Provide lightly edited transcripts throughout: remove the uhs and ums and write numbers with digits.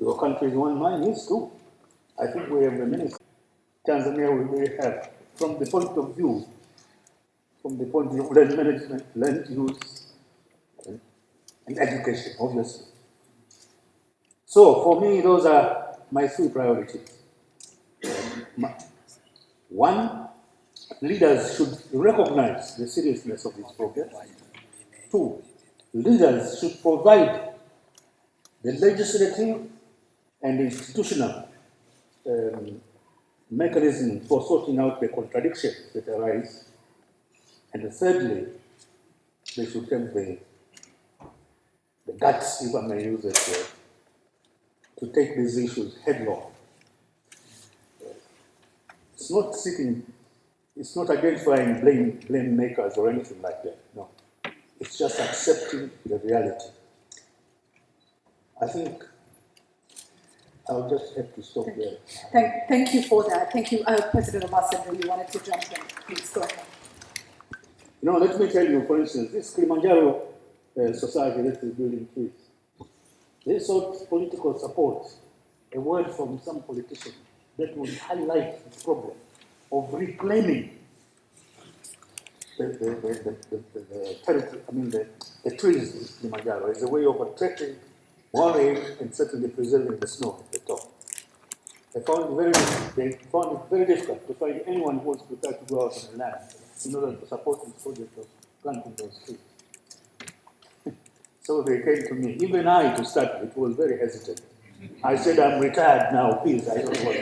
Your country is one, mine is too. I think we have a minister. Tanzania we have, from the point of view of land management, land use, and education, obviously. So for me, those are my three priorities. One, leaders should recognize the seriousness of this problem. Two, leaders should provide the legislative and institutional mechanism for sorting out the contradictions that arise. And thirdly, they should have the guts, if I may use that word, to take these issues headlong. It's not it's not identifying blame makers or anything like that, no. It's just accepting the reality. I think I'll just have to stop there. Thank you for that. Thank you. President Hassan, you wanted to jump in. Please go ahead. Let me tell you, for instance, this Kilimanjaro society that is building trees, they sought political support, a word from some politician that would highlight the problem of reclaiming the territory, the trees in Kilimanjaro as a way of attracting more rain and certainly preserving the snow at the top. They found it very difficult to find anyone who was prepared to go out on the land in order to support this project of planting those trees. So they came to me. Even I, to start with, was very hesitant. I said, I'm retired now, please, I don't want.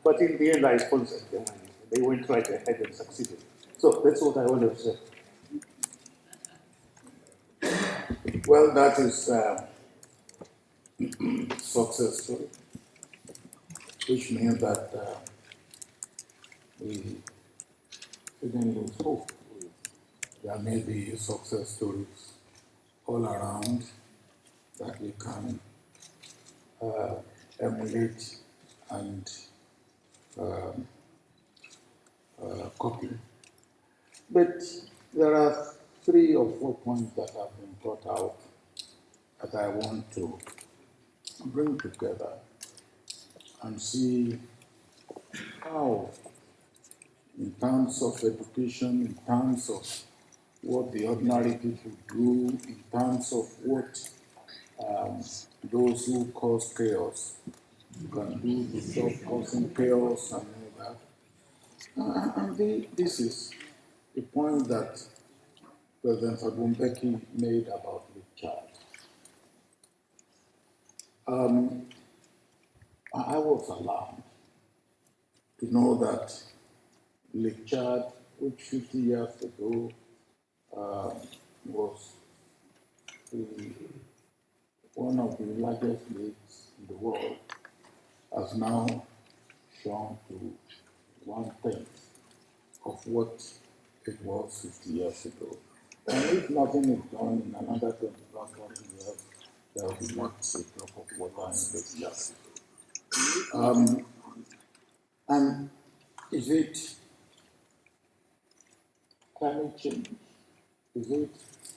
But in the end, I sponsored them, and they went right ahead and succeeded. So that's what I wanted to say. Well, that is successful, which means that we shouldn't lose hope. There may be success stories all around that we can emulate and copy. But there are 3 or 4 points that have been brought out that I want to bring together and see how, in terms of education, in terms of what the ordinary people do, in terms of what those who cause chaos can do to stop causing chaos and all that. And this is the point that President Abumbeki made about Richard. I was alarmed to know that Lake Chad, which 50 years ago was one of the largest lakes in the world, has now shrunk to 1/10 of what it was 50 years ago. And if nothing is done in another 20 years, there will be not a drop of water in Lake Chad. And is it climate change? Is it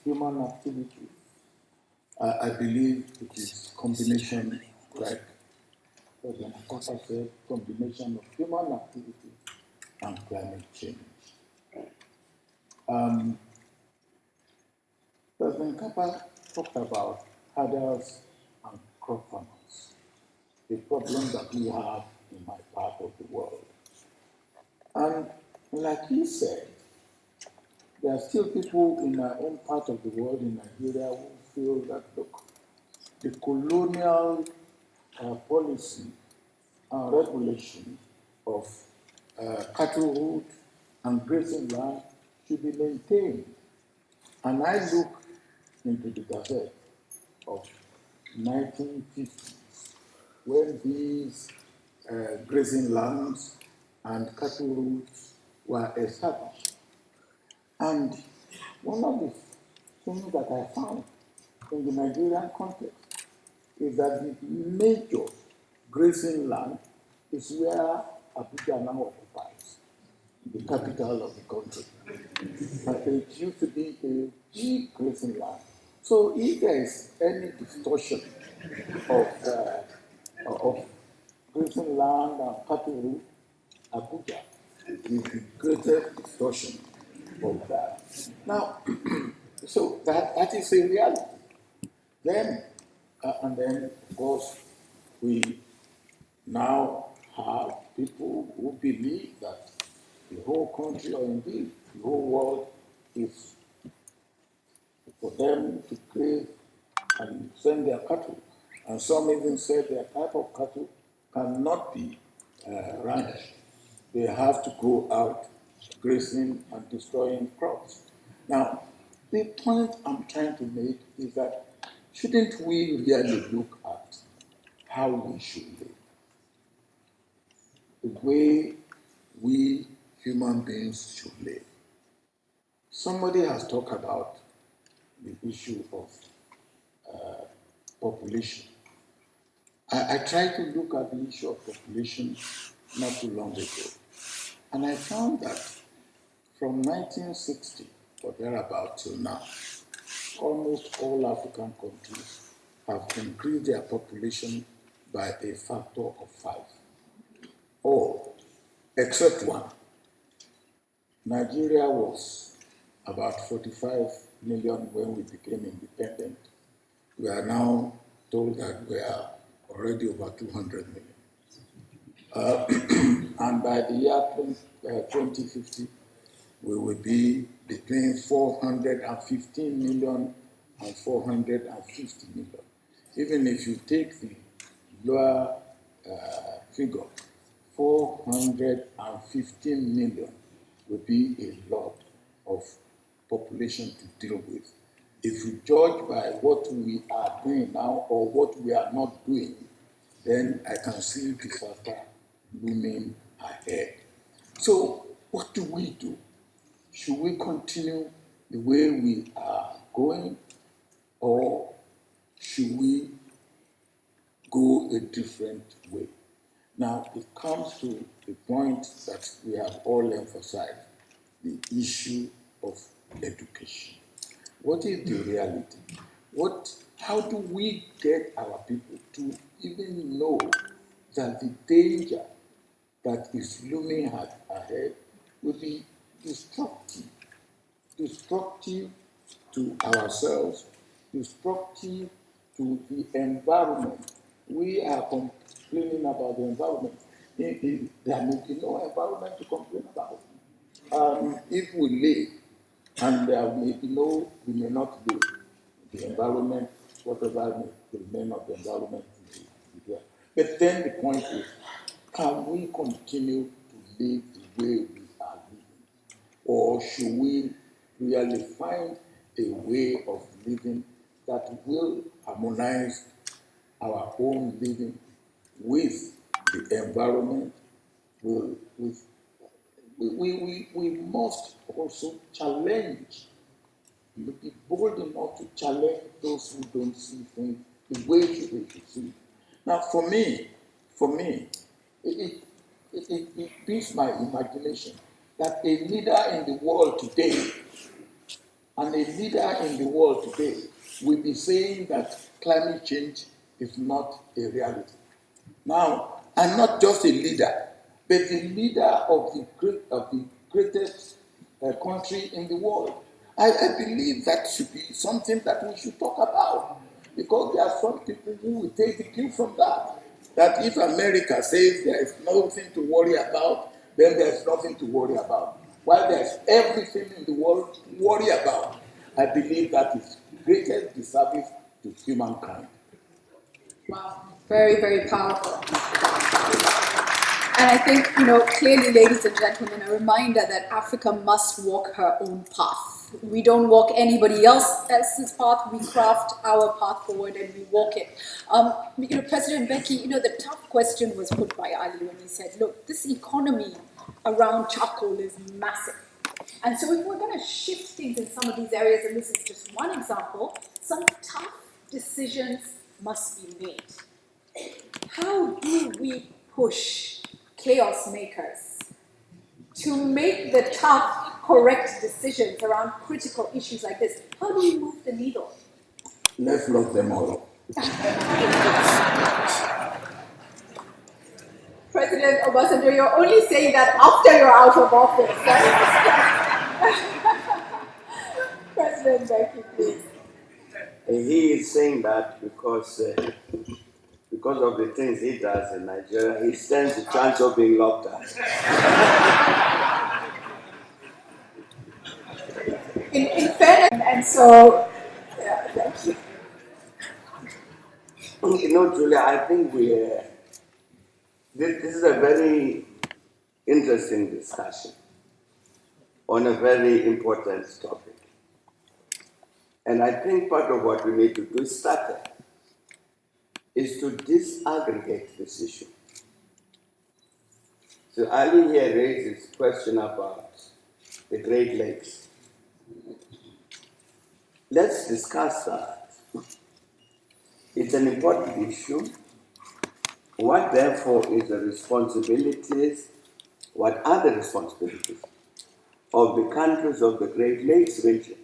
human activity? I believe it is combination, like President Mkapa said, combination of human activity and climate change. President Mkapa talked about herders and crop farmers, the problem that we have in my part of the world. And like he said, there are still people in our own part of the world, in Nigeria, who feel that, look, the colonial policy and regulation of cattlehood and grazing land should be maintained. And I look into the Gazette of 1950s, when these grazing lands and cattlehood were established. And one of the things that I found in the Nigerian context is that the major grazing land is where Abuja now occupies, the capital of the country. But it used to be a big grazing land So if there is any distortion of grazing land and cattle, Abuja is the greatest distortion of that. Now, so that is a reality. Then, and then, of course, we now have people who believe that the whole country, or indeed the whole world, is for them to graze and send their cattle. And some even said their type of cattle cannot be ranched. They have to go out grazing and destroying crops. Now, the point I'm trying to make is that shouldn't we really look at how we should live? The way we human beings should live. Somebody has talked about the issue of population. I tried to look at the issue of population not too long ago, and I found that from 1960 or thereabout till now, almost all African countries have increased their population by a factor of 5. All, except one. Nigeria was about 45 million when we became independent. We are now told that we are already over 200 million. And by the year 2050, we will be between 415 million and 450 million. Even if you take the lower figure, 415 million will be a lot of population to deal with. If you judge by what we are doing now or what we are not doing, then I can see disaster looming ahead. So what do we do? Should we continue the way we are going, or should we go a different way? Now, it comes to the point that we have all emphasized, the issue of education. What is the reality? How do we get our people to even know that the danger that is looming ahead will be destructive to ourselves, destructive to the environment. We are complaining about the environment. There may be no environment to complain about. If we live, and there may be no, we may not live, the environment, whatever may remain of the environment will be there. But then the point is, can we continue to live the way we are living? Or should we really find a way of living that will harmonize our own living with the environment? We must also challenge, be bold enough to challenge those who don't see things the way they should see. Now, for me, it beats my imagination that a leader in the world today will be saying that climate change is not a reality. Now, I'm not just a leader, but the leader of the greatest country in the world. I believe that should be something that we should talk about, because there are some people who will take the cue from that. That if America says there is nothing to worry about, then there's nothing to worry about. While there's everything in the world to worry about, I believe that is the greatest disservice to humankind. Wow, very, very powerful. And I think, clearly, ladies and gentlemen, a reminder that Africa must walk her own path. We don't walk anybody else's path. We craft our path forward and we walk it. President Becky, the tough question was put by Ali when he said, look, this economy around charcoal is massive. And so if we're going to shift things in some of these areas, and this is just one example, some tough decisions must be made. How do we push chaos makers to make the tough, correct decisions around critical issues like this? How do we move the needle? Let's lock them all. President Obasanjo, you're only saying that after you're out of office, right? President Becky, please. He is saying that because of the things he does in Nigeria, he stands a chance of being locked up. In fairness, and so, yeah, thank you. You know, Julia, I think this is a very interesting discussion on a very important topic. And I think part of what we need to do is to disaggregate this issue. So Ali here raises a question about the Great Lakes. Let's discuss that. It's an important issue. What therefore is the responsibilities, what are the responsibilities of the countries of the Great Lakes region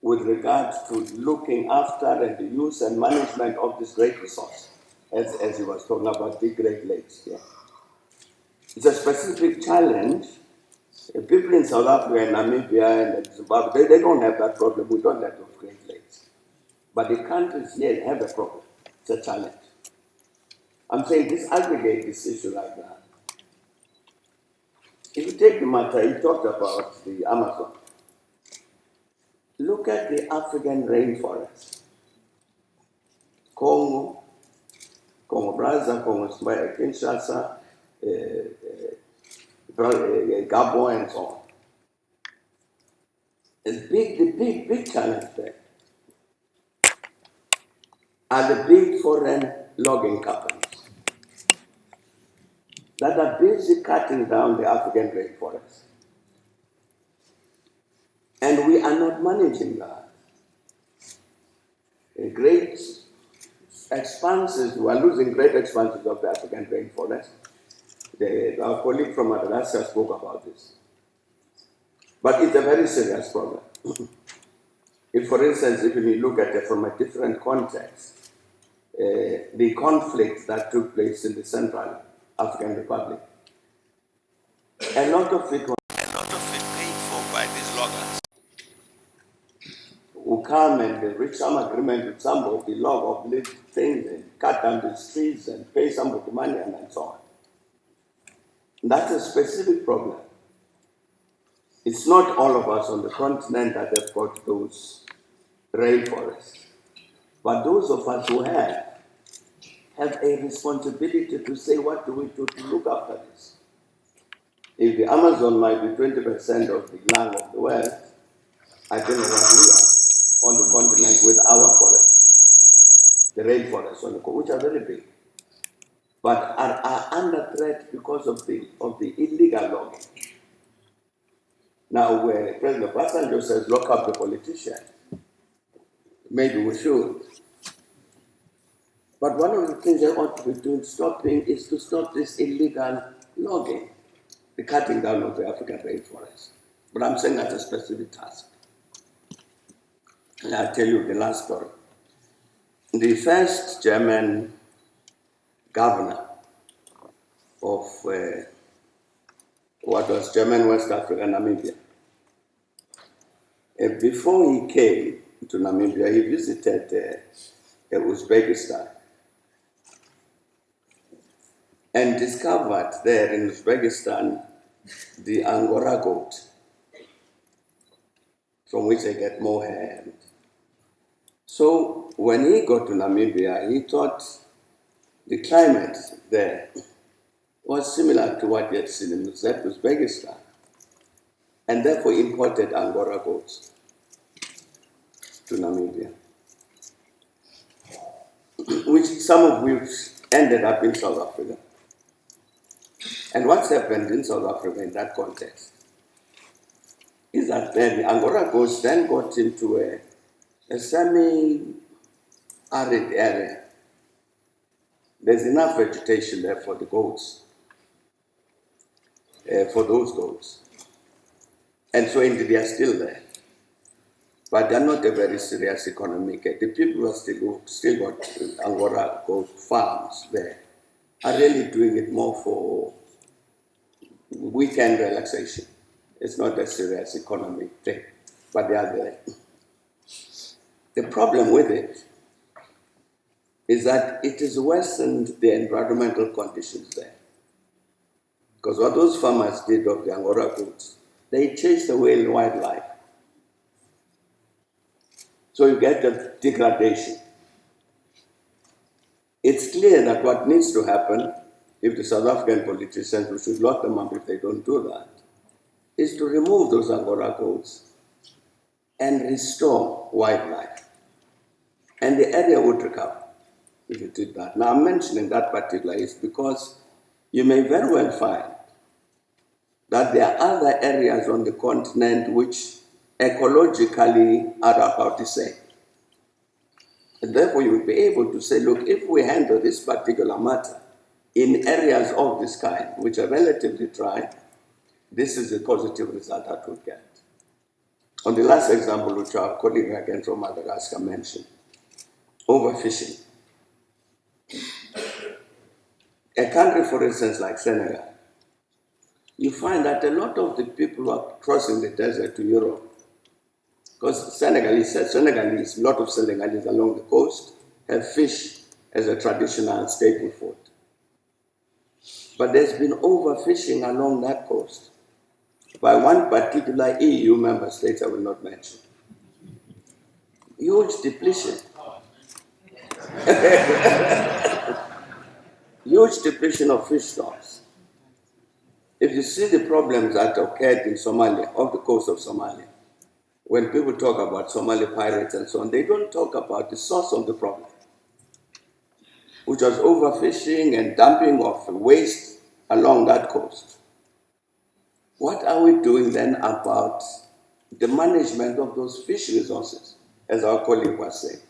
with regard to looking after and the use and management of this great resource, as he was talking about the Great Lakes here. It's a specific challenge. People in South Africa and Namibia and Zimbabwe, they don't have that problem. We don't have those Great Lakes. But the countries here have a problem. It's a challenge. I'm saying disaggregate this issue like that. If you take the matter, he talked about the Amazon. Look at the African rainforest. Congo, Brazza, Congo, Kinshasa, Gabon, and so on. The big challenge there are the big foreign logging companies that are busy cutting down the African rainforest. And we are not managing that. Great expanses, we are losing great expanses of the African rainforest. Our colleague from Madagascar spoke about this. But it's a very serious problem. If, for instance, if you look at it from a different context, the conflict that took place in the Central African Republic, a lot of it paid for by these loggers who come and they reach some agreement with somebody, log off little things and cut down the trees and pay somebody money and so on. And that's a specific problem. It's not all of us on the continent that have got those rainforests. But those of us who have a responsibility to say, what do we do to look after this? If the Amazon might be 20% of the land of the world, I don't know what we are on the continent with our forests, the rainforests, which are very big, but are under threat because of the illegal logging. Now, where President Obasanjo says, lock up the politician, maybe we should. But one of the things I ought to be doing, is to stop this illegal logging, the cutting down of the African rainforest. But I'm saying that's a specific task. And I'll tell you the last story. The first German governor of what was German West Africa, Namibia, before he came to Namibia, he visited Uzbekistan and discovered there in Uzbekistan the Angora goat, from which they get more hair. So when he got to Namibia, he thought the climate there was similar to what he had seen in Uzbekistan, and therefore imported Angora goats to Namibia, some of which ended up in South Africa. And what's happened in South Africa in that context is that the Angora goats then got into a semi-arid area. There's enough vegetation there for the goats, for those goats. And so indeed they are still there. but they're not a very serious economic. The people who are still got Angora goat farms there are really doing it more for weekend relaxation. It's not a serious economic thing, but they are there. The problem with it is that it has worsened the environmental conditions there. Because what those farmers did of the Angora goats, they chased away wildlife. So you get a degradation. It's clear that what needs to happen, if the South African politicians, we should lock them up if they don't do that, is to remove those Angora goats and restore wildlife. And the area would recover if you did that. Now, I'm mentioning that particular is because you may very well find that there are other areas on the continent which ecologically are about the same. And therefore, you will be able to say, look, if we handle this particular matter in areas of this kind, which are relatively dry, this is a positive result that we'll get. On the last example, which our colleague again from Madagascar mentioned, overfishing. A country, for instance, like Senegal, you find that a lot of the people who are crossing the desert to Europe, because Senegalese, a lot of Senegalese along the coast have fish as a traditional staple food. But there's been overfishing along that coast by one particular EU member state I will not mention. Huge depletion. Huge depletion of fish stocks. If you see the problems that occurred in Somalia, off the coast of Somalia, when people talk about Somali pirates and so on, they don't talk about the source of the problem, which was overfishing and dumping of waste along that coast. What are we doing then about the management of those fish resources, as our colleague was saying?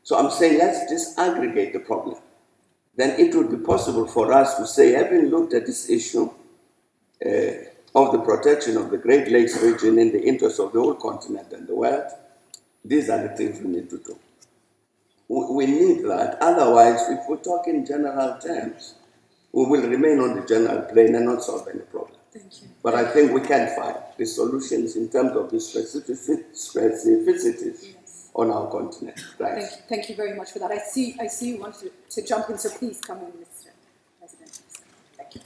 So I'm saying let's disaggregate the problem. Then it would be possible for us to say, having looked at this issue of the protection of the Great Lakes region in the interest of the whole continent and the world, these are the things we need to do. We need that. Otherwise, if we talk in general terms, we will remain on the general plane and not solve any problem. Thank you. But I think we can find the solutions in terms of the specificities on our continent. Right. Thank you very much for that. I see you wanted to jump in, so please come in, Mr. President. Thank you.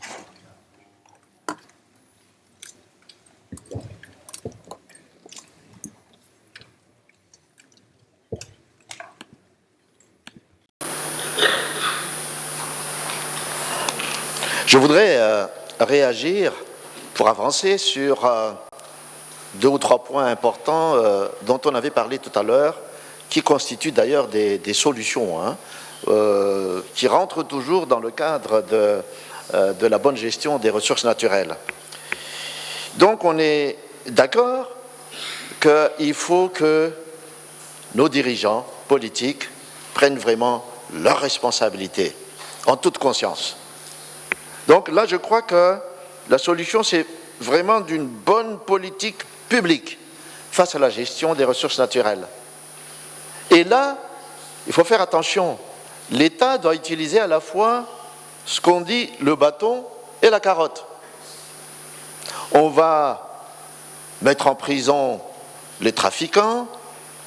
Je voudrais réagir pour avancer sur deux ou trois points importants dont on avait parlé tout à l'heure, qui constituent d'ailleurs des solutions, qui rentrent toujours dans le cadre de la bonne gestion des ressources naturelles. Donc on est d'accord qu'il faut que nos dirigeants politiques prennent vraiment leurs responsabilités, en toute conscience. Donc là, je crois que la solution, c'est vraiment d'une bonne politique publique face à la gestion des ressources naturelles. Et là, il faut faire attention. L'État doit utiliser à la fois ce qu'on dit le bâton et la carotte. On va mettre en prison les trafiquants,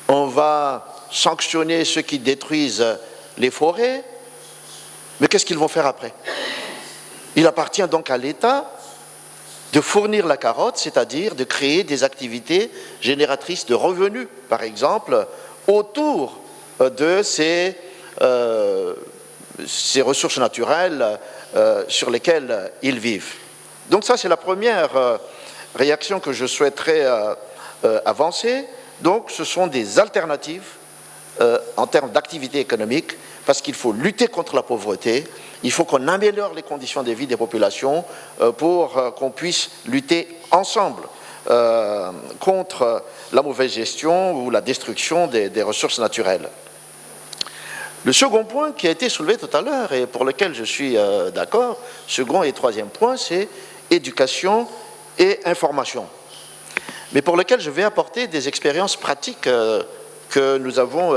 on va sanctionner ceux qui détruisent les forêts, mais qu'est-ce qu'ils vont faire après ? Il appartient donc à l'État de fournir la carotte, c'est-à-dire de créer des activités génératrices de revenus, par exemple, autour de ces ressources naturelles sur lesquelles ils vivent. Donc ça, c'est la première réaction que je souhaiterais avancer. Donc ce sont des alternatives en termes d'activité économique, parce qu'il faut lutter contre la pauvreté, il faut qu'on améliore les conditions de vie des populations pour qu'on puisse lutter ensemble contre la mauvaise gestion ou la destruction des ressources naturelles. Le second point qui a été soulevé tout à l'heure et pour lequel je suis d'accord, second et troisième point, c'est éducation et information. mais pour lequel je vais apporter des expériences pratiques que nous avons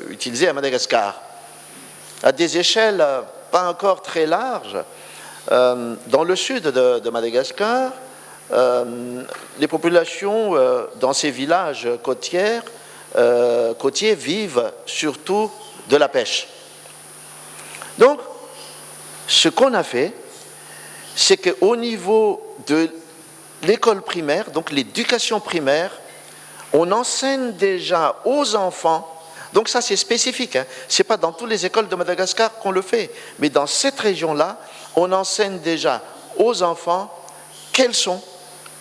utilisées à Madagascar. À des échelles pas encore très larges, dans le sud de Madagascar, les populations dans ces villages côtiers vivent surtout de la pêche. Donc, ce qu'on a fait, c'est qu'au niveau de l'école primaire, donc l'éducation primaire, on enseigne déjà aux enfants, donc ça c'est spécifique, hein, ce n'est pas dans toutes les écoles de Madagascar qu'on le fait, mais dans cette région-là, on enseigne déjà aux enfants quels sont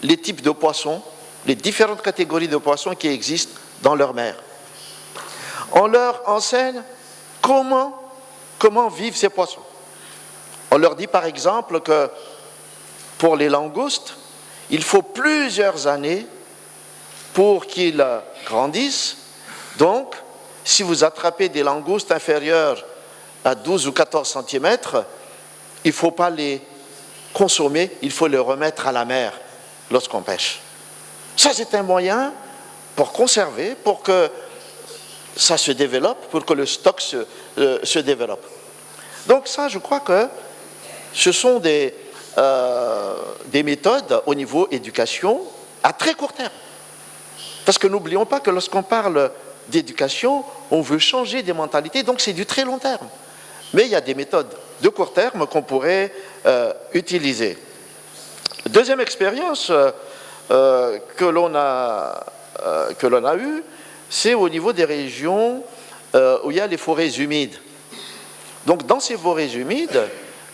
les types de poissons, les différentes catégories de poissons qui existent dans leur mer. On leur enseigne comment vivent ces poissons. On leur dit par exemple que pour les langoustes, il faut plusieurs années pour qu'ils grandissent. Donc, si vous attrapez des langoustes inférieures à 12 ou 14 cm, il ne faut pas les consommer, il faut les remettre à la mer lorsqu'on pêche. Ça, c'est un moyen pour conserver, pour que ça se développe, pour que le stock se développe. Donc ça, je crois que ce sont des méthodes au niveau éducation à très court terme. Parce que n'oublions pas que lorsqu'on parle d'éducation, on veut changer des mentalités, donc c'est du très long terme. Mais il y a des méthodes de court terme qu'on pourrait utiliser. Deuxième expérience que l'on a eue, c'est au niveau des régions où il y a les forêts humides. Donc dans ces forêts humides,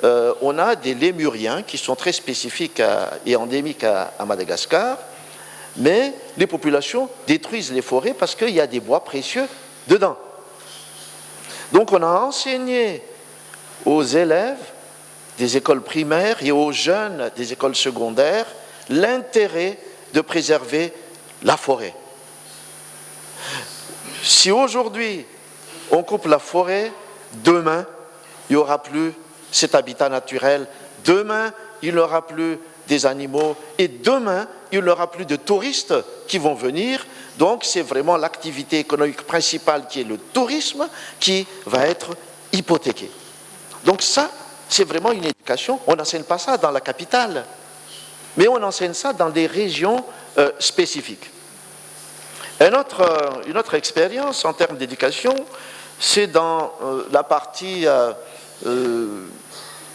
on a des lémuriens qui sont très spécifiques et endémiques à Madagascar, mais les populations détruisent les forêts parce qu'il y a des bois précieux dedans. Donc on a enseigné aux élèves des écoles primaires et aux jeunes des écoles secondaires l'intérêt de préserver la forêt. Si aujourd'hui on coupe la forêt, demain il n'y aura plus cet habitat naturel, demain il n'y aura plus des animaux et demain il n'y aura plus de touristes qui vont venir. Donc c'est vraiment l'activité économique principale qui est le tourisme qui va être hypothéquée. Donc ça, c'est vraiment une éducation. On n'enseigne pas ça dans la capitale, mais on enseigne ça dans des régions spécifiques. Une autre expérience en termes d'éducation, c'est dans la partie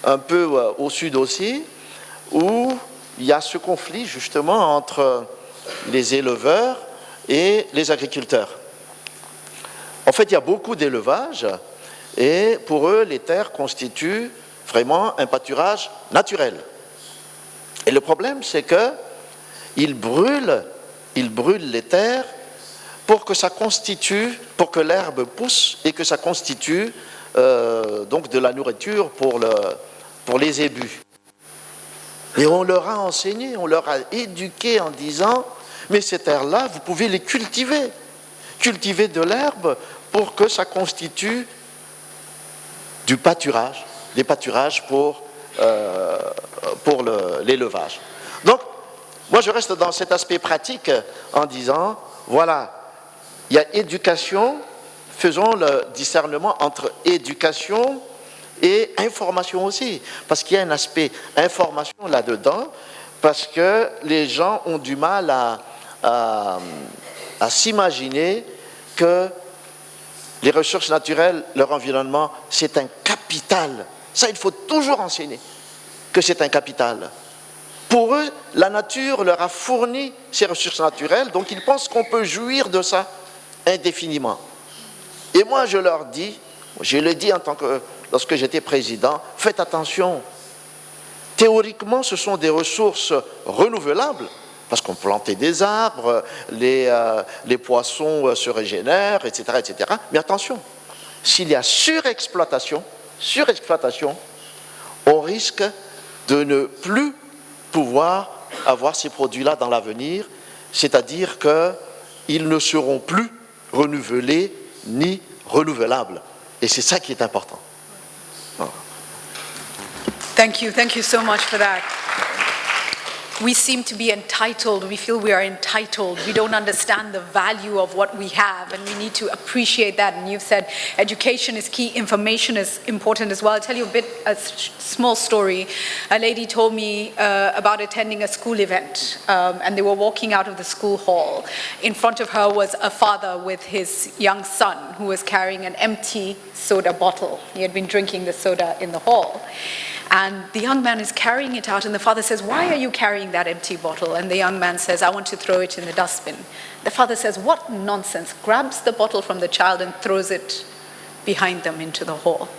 un peu au sud aussi, où il y a ce conflit justement entre les éleveurs et les agriculteurs. En fait, il y a beaucoup d'élevage et pour eux, les terres constituent vraiment un pâturage naturel. Et le problème, c'est qu'ils brûlent les terres pour que ça constitue, pour que l'herbe pousse et que ça constitue donc de la nourriture pour les ébus. Et on leur a enseigné, on leur a éduqué en disant « mais ces terres-là, vous pouvez les cultiver de l'herbe pour que ça constitue du pâturage, des pâturages pour l'élevage. » Donc, moi je reste dans cet aspect pratique en disant, voilà, il y a éducation, faisons le discernement entre éducation et information aussi, parce qu'il y a un aspect information là-dedans, parce que les gens ont du mal à s'imaginer que les ressources naturelles, leur environnement, c'est un capital. Ça, il faut toujours enseigner que c'est un capital. Pour eux, la nature leur a fourni ces ressources naturelles, donc ils pensent qu'on peut jouir de ça indéfiniment. Et moi, je leur dis, je le dis lorsque j'étais président, faites attention. Théoriquement, ce sont des ressources renouvelables, parce qu'on plantait des arbres, les poissons se régénèrent, etc., etc. Mais attention, s'il y a surexploitation, on risque de ne plus pouvoir avoir ces produits-là dans l'avenir, c'est-à-dire qu'ils ne seront plus renouvelés ni renouvelables. Et c'est ça qui est important. Thank you so much for that. we seem to be entitled. We feel we are entitled. We don't understand the value of what we have, and we need to appreciate that. And you've said education is key, information is important as well. I'll tell you a small story. A lady told me about attending a school event, and they were walking out of the school hall. In front of her was a father with his young son who was carrying an empty soda bottle. He had been drinking the soda in the hall. And the young man is carrying it out, and the father says, "Why are you carrying that empty bottle?" And the young man says, "I want to throw it in the dustbin." The father says, "What nonsense," grabs the bottle from the child and throws it behind them into the hall.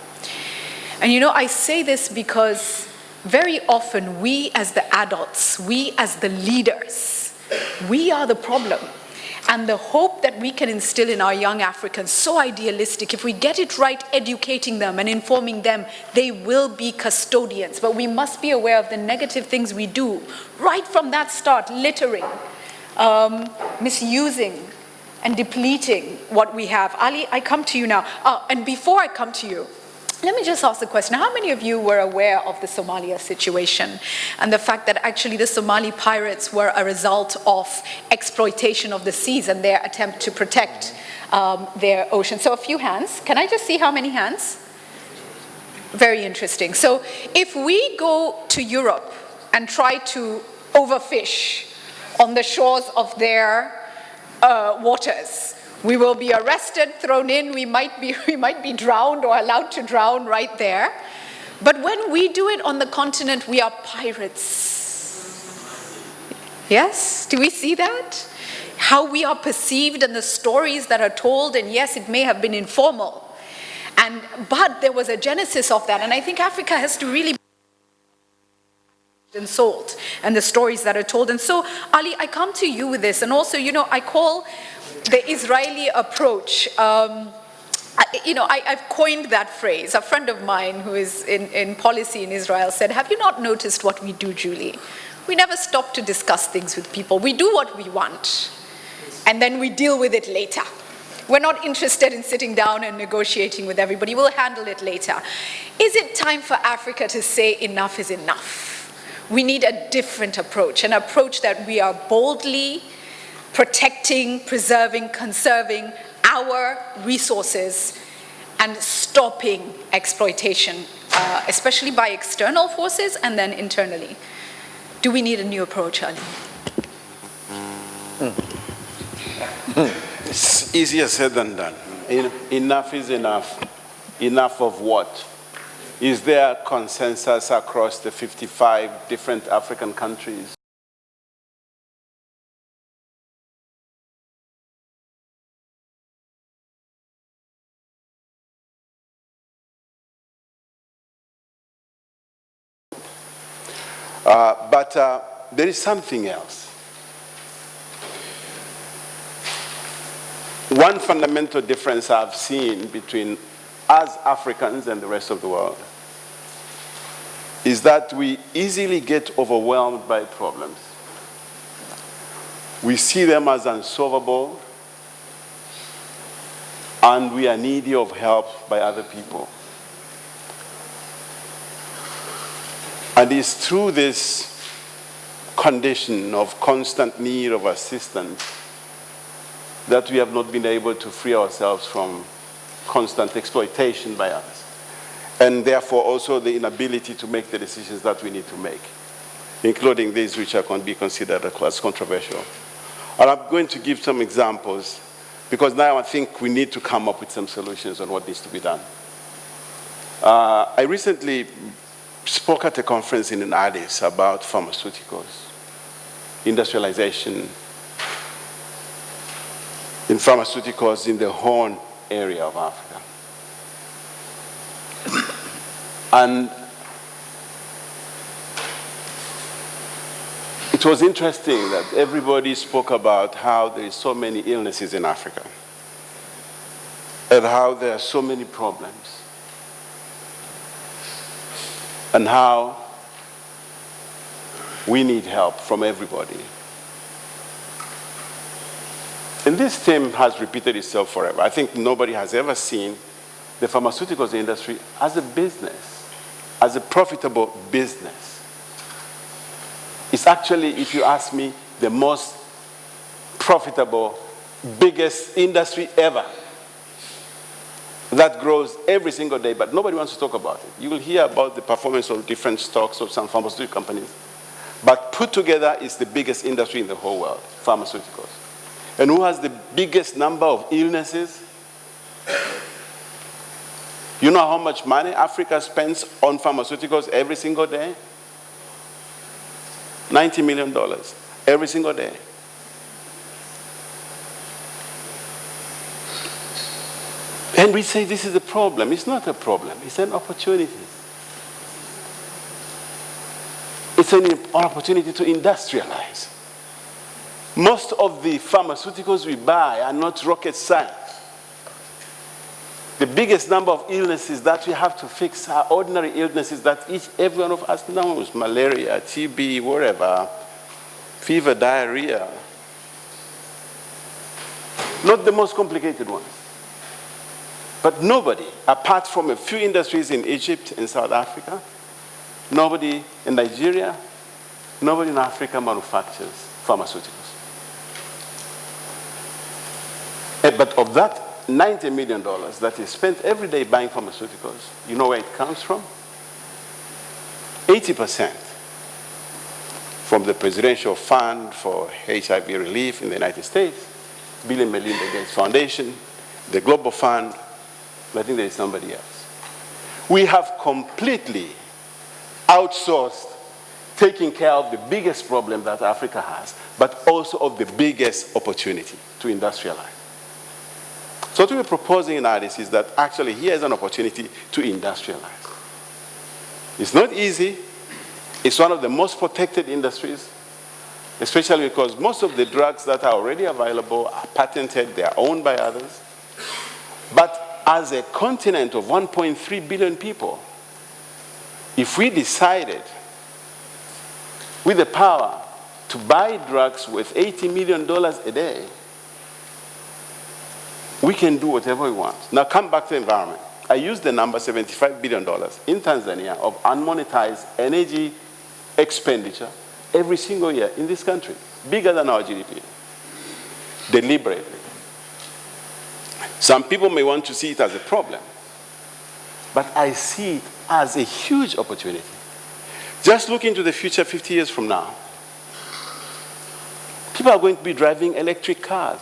And you know, I say this because very often we as the adults, we as the leaders, we are the problem. And the hope that we can instill in our young Africans, so idealistic. If we get it right, educating them and informing them, they will be custodians. But we must be aware of the negative things we do right from that start: littering, misusing, and depleting what we have. Ali, I come to you now. And before I come to you, let me just ask the question. How many of you were aware of the Somalia situation and the fact that actually the Somali pirates were a result of exploitation of the seas and their attempt to protect their ocean? So a few hands. Can I just see how many hands? Very interesting. So if we go to Europe and try to overfish on the shores of their waters, we will be arrested, thrown in, we might be drowned or allowed to drown right there. But when we do it on the continent, we are pirates. Yes? Do we see that? How we are perceived and the stories that are told, and yes, it may have been informal. But there was a genesis of that, and I think Africa has to really and sold, and the stories that are told. And so, Ali, I come to you with this, and also, you know, I call the Israeli approach, I've coined that phrase. A friend of mine who is in policy in Israel said, "Have you not noticed what we do, Julie? We never stop to discuss things with people. We do what we want, and then we deal with it later. We're not interested in sitting down and negotiating with everybody. We'll handle it later." Is it time for Africa to say enough is enough? We need a different approach, an approach that we are boldly protecting, preserving, conserving our resources and stopping exploitation, especially by external forces and then internally. Do we need a new approach, Ali? It's easier said than done. Enough is enough. Enough of what? Is there consensus across the 55 different African countries? But there is something else. One fundamental difference I've seen between us Africans and the rest of the world is that we easily get overwhelmed by problems. We see them as unsolvable, and we are needy of help by other people. And it's through this condition of constant need of assistance that we have not been able to free ourselves from constant exploitation by others, and therefore also the inability to make the decisions that we need to make, including these which can be considered as controversial. And I'm going to give some examples, because now I think we need to come up with some solutions on what needs to be done. I recently spoke at a conference in Addis about pharmaceuticals, industrialization in pharmaceuticals in the Horn area of Africa. And it was interesting that everybody spoke about how there is so many illnesses in Africa and how there are so many problems and how we need help from everybody. And this theme has repeated itself forever. I think nobody has ever seen the pharmaceuticals industry as a business, as a profitable business. It's actually, if you ask me, the most profitable, biggest industry ever that grows every single day, but nobody wants to talk about it. You will hear about the performance of different stocks of some pharmaceutical companies, but put together, it's the biggest industry in the whole world, pharmaceuticals. And who has the biggest number of illnesses? You know how much money Africa spends on pharmaceuticals every single day? $90 million every single day. And we say this is a problem. It's not a problem. It's an opportunity. It's an opportunity to industrialize. Most of the pharmaceuticals we buy are not rocket science. The biggest number of illnesses that we have to fix are ordinary illnesses that every one of us knows. Malaria, TB, whatever, fever, diarrhea. Not the most complicated ones. But nobody, apart from a few industries in Egypt and South Africa, nobody in Nigeria, nobody in Africa manufactures pharmaceuticals. But of that $90 million that is spent every day buying pharmaceuticals, you know where it comes from? 80% from the Presidential Fund for HIV Relief in the United States, Bill and Melinda Gates Foundation, the Global Fund. I think there is somebody else. We have completely outsourced taking care of the biggest problem that Africa has, but also of the biggest opportunity to industrialize. So what we're proposing in Addis is that actually here is an opportunity to industrialize. It's not easy. It's one of the most protected industries, especially because most of the drugs that are already available are patented, they are owned by others. But as a continent of 1.3 billion people, if we decided with the power to buy drugs worth $80 million a day, we can do whatever we want. Now come back to the environment. I used the number $75 billion in Tanzania of unmonetized energy expenditure every single year in this country, bigger than our GDP, deliberately. Some people may want to see it as a problem, but I see it as a huge opportunity. Just look into the future 50 years from now. People are going to be driving electric cars.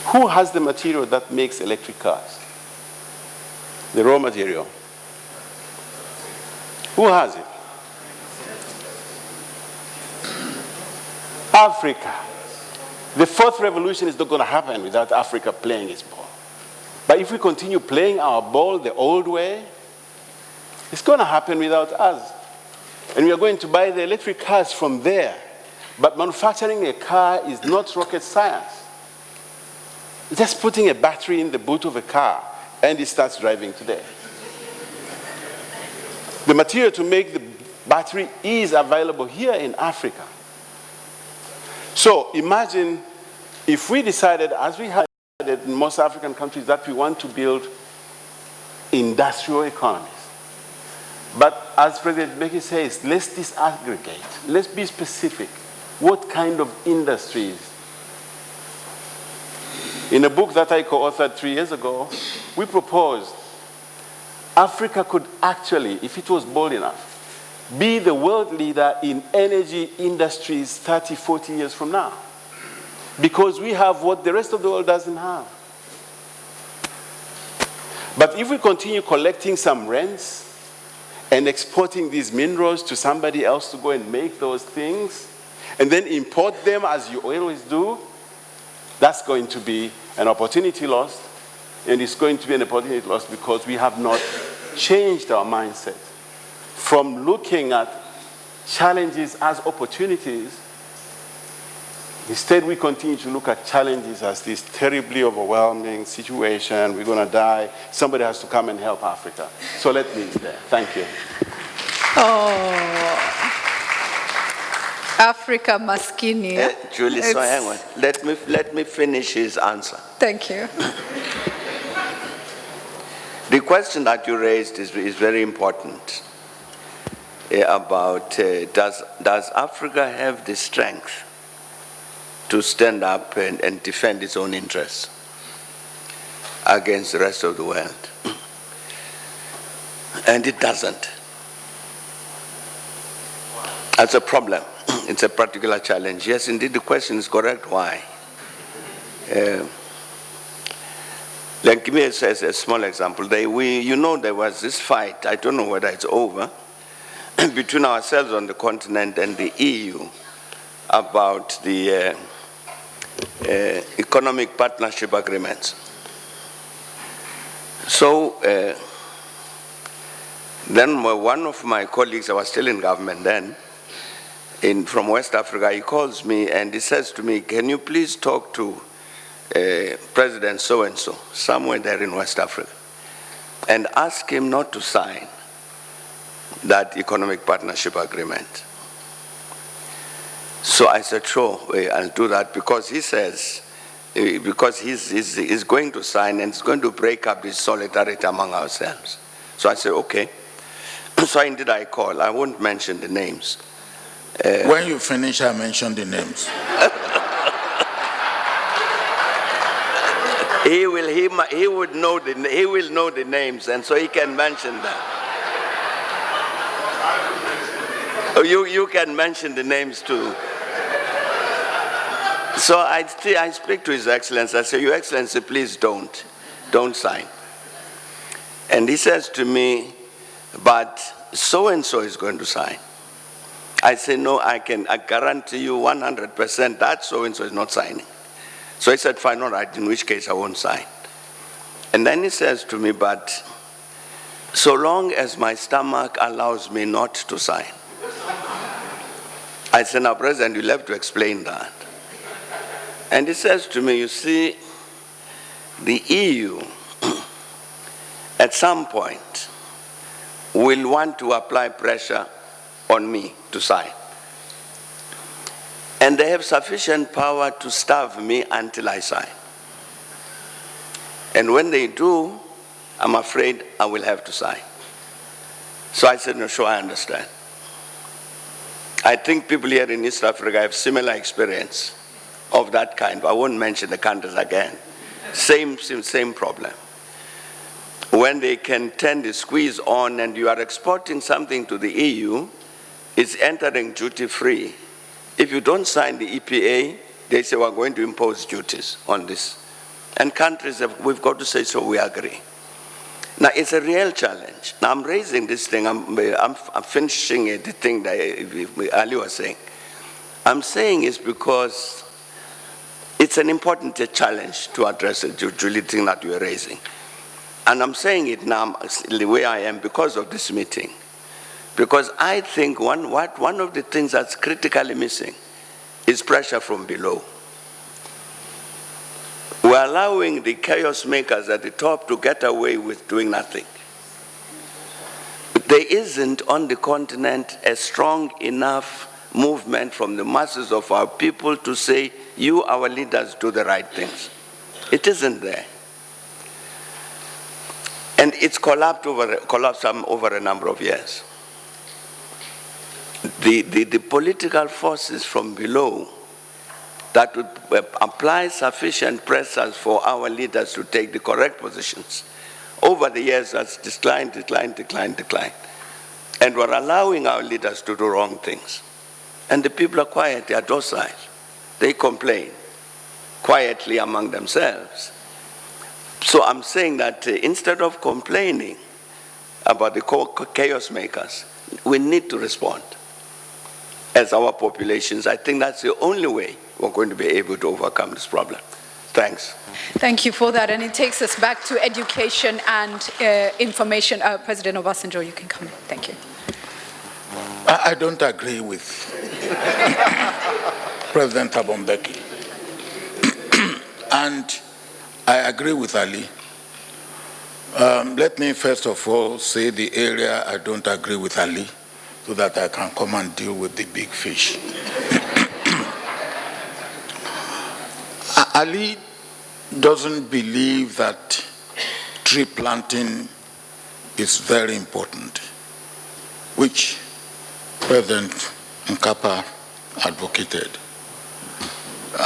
Who has the material that makes electric cars? The raw material. Who has it? Africa. The fourth revolution is not going to happen without Africa playing its ball. But if we continue playing our ball the old way, it's going to happen without us. And we are going to buy the electric cars from there. But manufacturing a car is not rocket science. Just putting a battery in the boot of a car and it starts driving today. The material to make the battery is available here in Africa. So imagine if we decided, as we had in most African countries, that we want to build industrial economies. But as President Mbeki says, let's disaggregate. Let's be specific. What kind of industries? In a book that I co-authored 3 years ago, we proposed Africa could actually, if it was bold enough, be the world leader in energy industries 30, 40 years from now. Because we have what the rest of the world doesn't have. But if we continue collecting some rents and exporting these minerals to somebody else to go and make those things, and then import them as you always do, that's going to be an opportunity lost. And it's going to be an opportunity lost because we have not changed our mindset from looking at challenges as opportunities. Instead, we continue to look at challenges as this terribly overwhelming situation. We're going to die. Somebody has to come and help Africa. So let me be there. Thank you. Oh, Africa maskini. Julie, so hang on. Let me finish his answer. Thank you. The question that you raised is very important about does Africa have the strength to stand up and defend its own interests against the rest of the world? And it doesn't. That's a problem. It's a particular challenge. Yes, indeed, the question is correct. Why? Like, give me a small example. There was this fight, I don't know whether it's over, between ourselves on the continent and the EU about the economic partnership agreements. So then one of my colleagues, I was still in government then, from West Africa, he calls me and he says to me, can you please talk to President so-and-so, somewhere there in West Africa, and ask him not to sign that economic partnership agreement. So I said, sure, I'll do that, because he says, because he's going to sign and it's going to break up this solidarity among ourselves. So I said, okay. So indeed I call. I won't mention the names. When you finish, I mention the names. He will know the names, and so he can mention them. You can mention the names too. So I speak to His Excellency. I say, Your Excellency, please don't sign. And he says to me, but so-and-so is going to sign. I say, no, I guarantee you 100% that so-and-so is not signing. So he said, fine, all right, in which case I won't sign. And then he says to me, but so long as my stomach allows me not to sign. I said, now, President, you'll have to explain that. And he says to me, you see, the EU at some point will want to apply pressure on me to sign. And they have sufficient power to starve me until I sign. And when they do, I'm afraid I will have to sign. So I said, no, sure, I understand. I think people here in East Africa have similar experience of that kind. I won't mention the countries again. Same problem. When they can turn the squeeze on and you are exporting something to the EU, it's entering duty-free. If you don't sign the EPA, they say we're going to impose duties on this. And countries, we've got to say, so we agree. Now, it's a real challenge. Now, I'm raising this thing. I'm finishing the thing that Ali was saying. I'm saying it's because it's an important challenge to address the Julie thing that you're raising. And I'm saying it now the way I am because of this meeting. Because I think one of the things that's critically missing is pressure from below. We're allowing the chaos makers at the top to get away with doing nothing. There isn't on the continent a strong enough movement from the masses of our people to say, you, our leaders, do the right things. It isn't there. And it's collapsed over a number of years. The political forces from below that would apply sufficient pressures for our leaders to take the correct positions, over the years has declined. And we're allowing our leaders to do wrong things. And the people are quiet, they are docile. They complain quietly among themselves. So I'm saying that instead of complaining about the chaos makers, we need to respond as our populations. I think that's the only way we're going to be able to overcome this problem. Thanks. Thank you for that. And it takes us back to education and information. President Obasanjo, you can come in. Thank you. I don't agree with President Thabo Mbeki. And I agree with Ali. Let me first of all say the area I don't agree with Ali so that I can come and deal with the big fish. Ali doesn't believe that tree planting is very important, which President Mkapa advocated.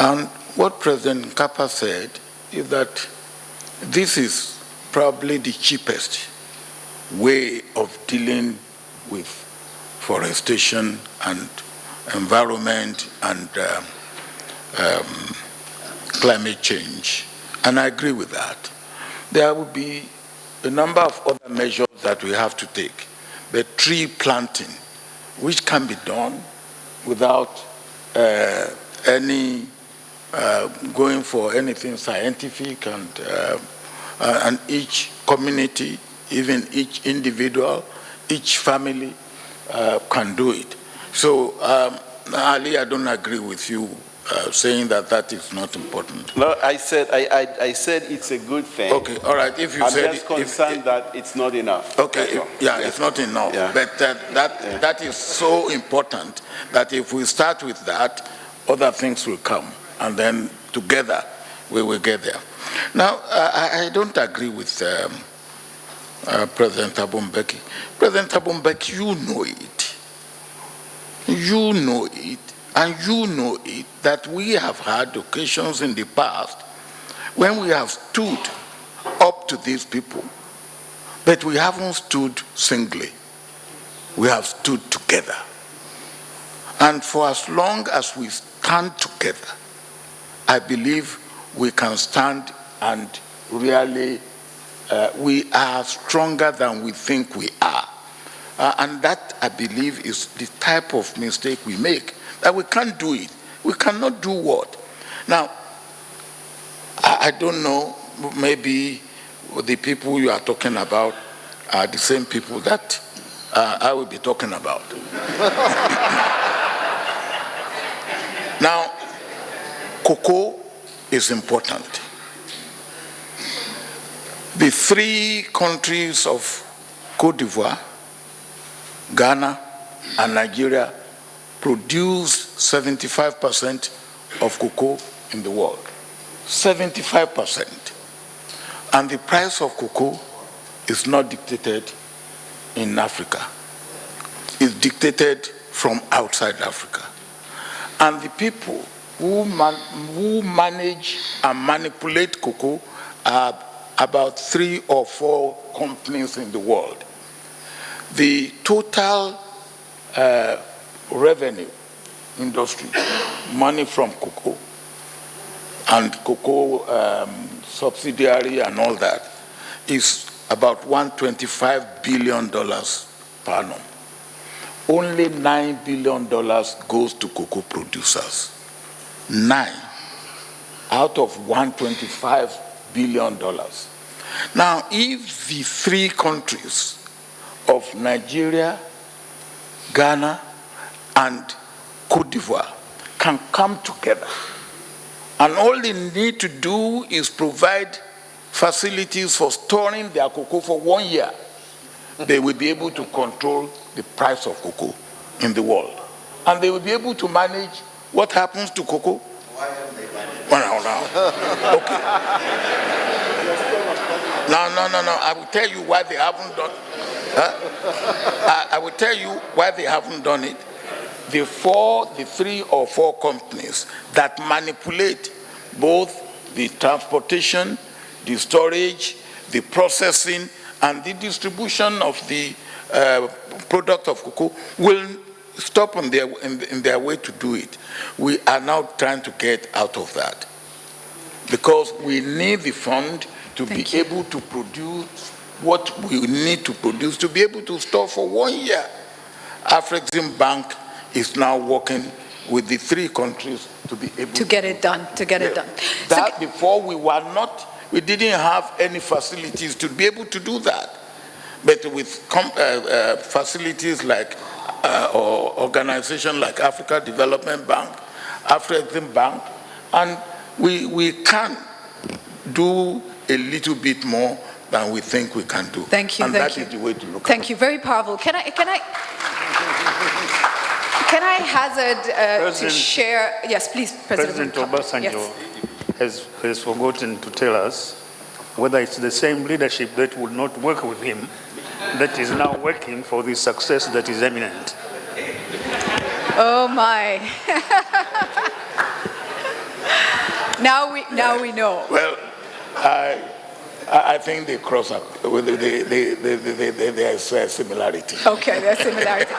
And what President Mkapa said is that this is probably the cheapest way of dealing with forestation and environment and climate change. And I agree with that. There will be a number of other measures that we have to take. The tree planting, which can be done without any going for anything scientific, and each community, even each individual, each family can do it. So, Ali, I don't agree with you saying that that is not important. No, I said it's a good thing. Okay, all right. If you I'm said just concerned that it's not enough. okay, it's not enough. Yeah. But that is so important that if we start with that, other things will come, and then together we will get there. Now, I don't agree with President Thabo Mbeki. President Thabo Mbeki, you know it. You know it, and you know it that we have had occasions in the past when we have stood up to these people, but we haven't stood singly. We have stood together. And for as long as we stand together, I believe we can stand, and really we are stronger than we think we are. And that, I believe, is the type of mistake we make, that we can't do it. We cannot do what? Now, I don't know, maybe the people you are talking about are the same people that I will be talking about. Now, cocoa is important. The three countries of Côte d'Ivoire, Ghana, and Nigeria produce 75% of cocoa in the world. 75%. And the price of cocoa is not dictated in Africa. It's dictated from outside Africa. And the people who manage and manipulate cocoa are about 3 or 4 companies in the world. The total revenue industry, money from cocoa and cocoa subsidiary and all that, is about $125 billion per annum. Only $9 billion goes to cocoa producers. 9 out of $125 billion. Now, if the 3 countries of Nigeria, Ghana, and Côte d'Ivoire can come together, and all they need to do is provide facilities for storing their cocoa for 1 year, they will be able to control the price of cocoa in the world. And they will be able to manage what happens to cocoa. Why don't they manage? Well, now. Okay. No. I will tell you why they haven't done it. I will tell you why they haven't done it. The 3 or 4 companies that manipulate both the transportation, the storage, the processing, and the distribution of the product of cocoa will stop in their way to do it. We are now trying to get out of that, because we need the fund to be able to produce what we need to produce, to be able to store for 1 year. Afrexim Bank is now working with the 3 countries to be able to get it done. That so, before we didn't have any facilities to be able to do that. But with facilities like or organizations like Africa Development Bank, Afrexim Bank, and we can do a little bit more than we think we can do. Thank you. And that is the way to look at it. Thank you. Very powerful. Can I hazard to share? Yes, please, President Obasanjo has forgotten to tell us whether it's the same leadership that would not work with him that is now working for the success that is imminent. Oh my. Now we know. Well, I think they cross up. There's a similarity. Okay, there's similarity.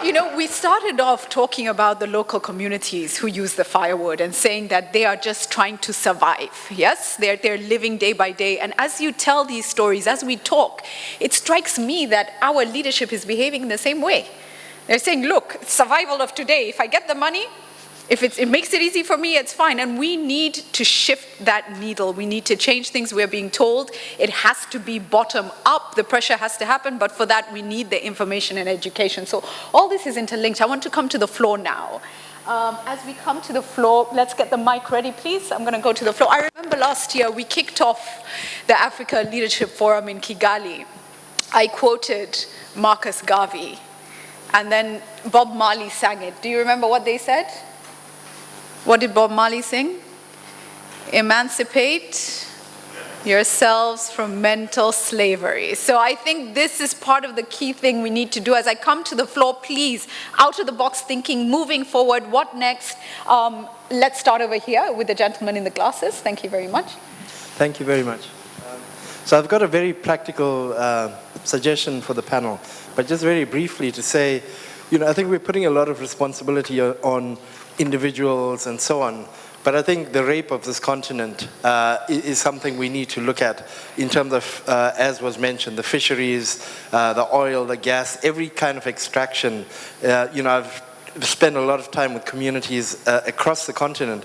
You know, we started off talking about the local communities who use the firewood and saying that they are just trying to survive. Yes, they're living day by day. And as you tell these stories, as we talk, it strikes me that our leadership is behaving in the same way. They're saying, look, survival of today. If I get the money, if it makes it easy for me, it's fine. And we need to shift that needle. We need to change things. We're being told it has to be bottom up. The pressure has to happen. But for that, we need the information and education. So all this is interlinked. I want to come to the floor now. As we come to the floor, let's get the mic ready, please. I'm going to go to the floor. I remember last year we kicked off the Africa Leadership Forum in Kigali. I quoted Marcus Garvey. And then Bob Marley sang it. Do you remember what they said? What did Bob Marley sing? Emancipate yourselves from mental slavery. So I think this is part of the key thing we need to do. As I come to the floor, please, out of the box thinking, moving forward, what next? Let's start over here with the gentleman in the glasses. Thank you very much. Thank you very much. So I've got a very practical suggestion for the panel, but just very briefly to say, you know, I think we're putting a lot of responsibility on individuals and so on, but I think the rape of this continent is something we need to look at in terms of, as was mentioned, the fisheries, the oil, the gas, every kind of extraction. You know, I've spent a lot of time with communities across the continent,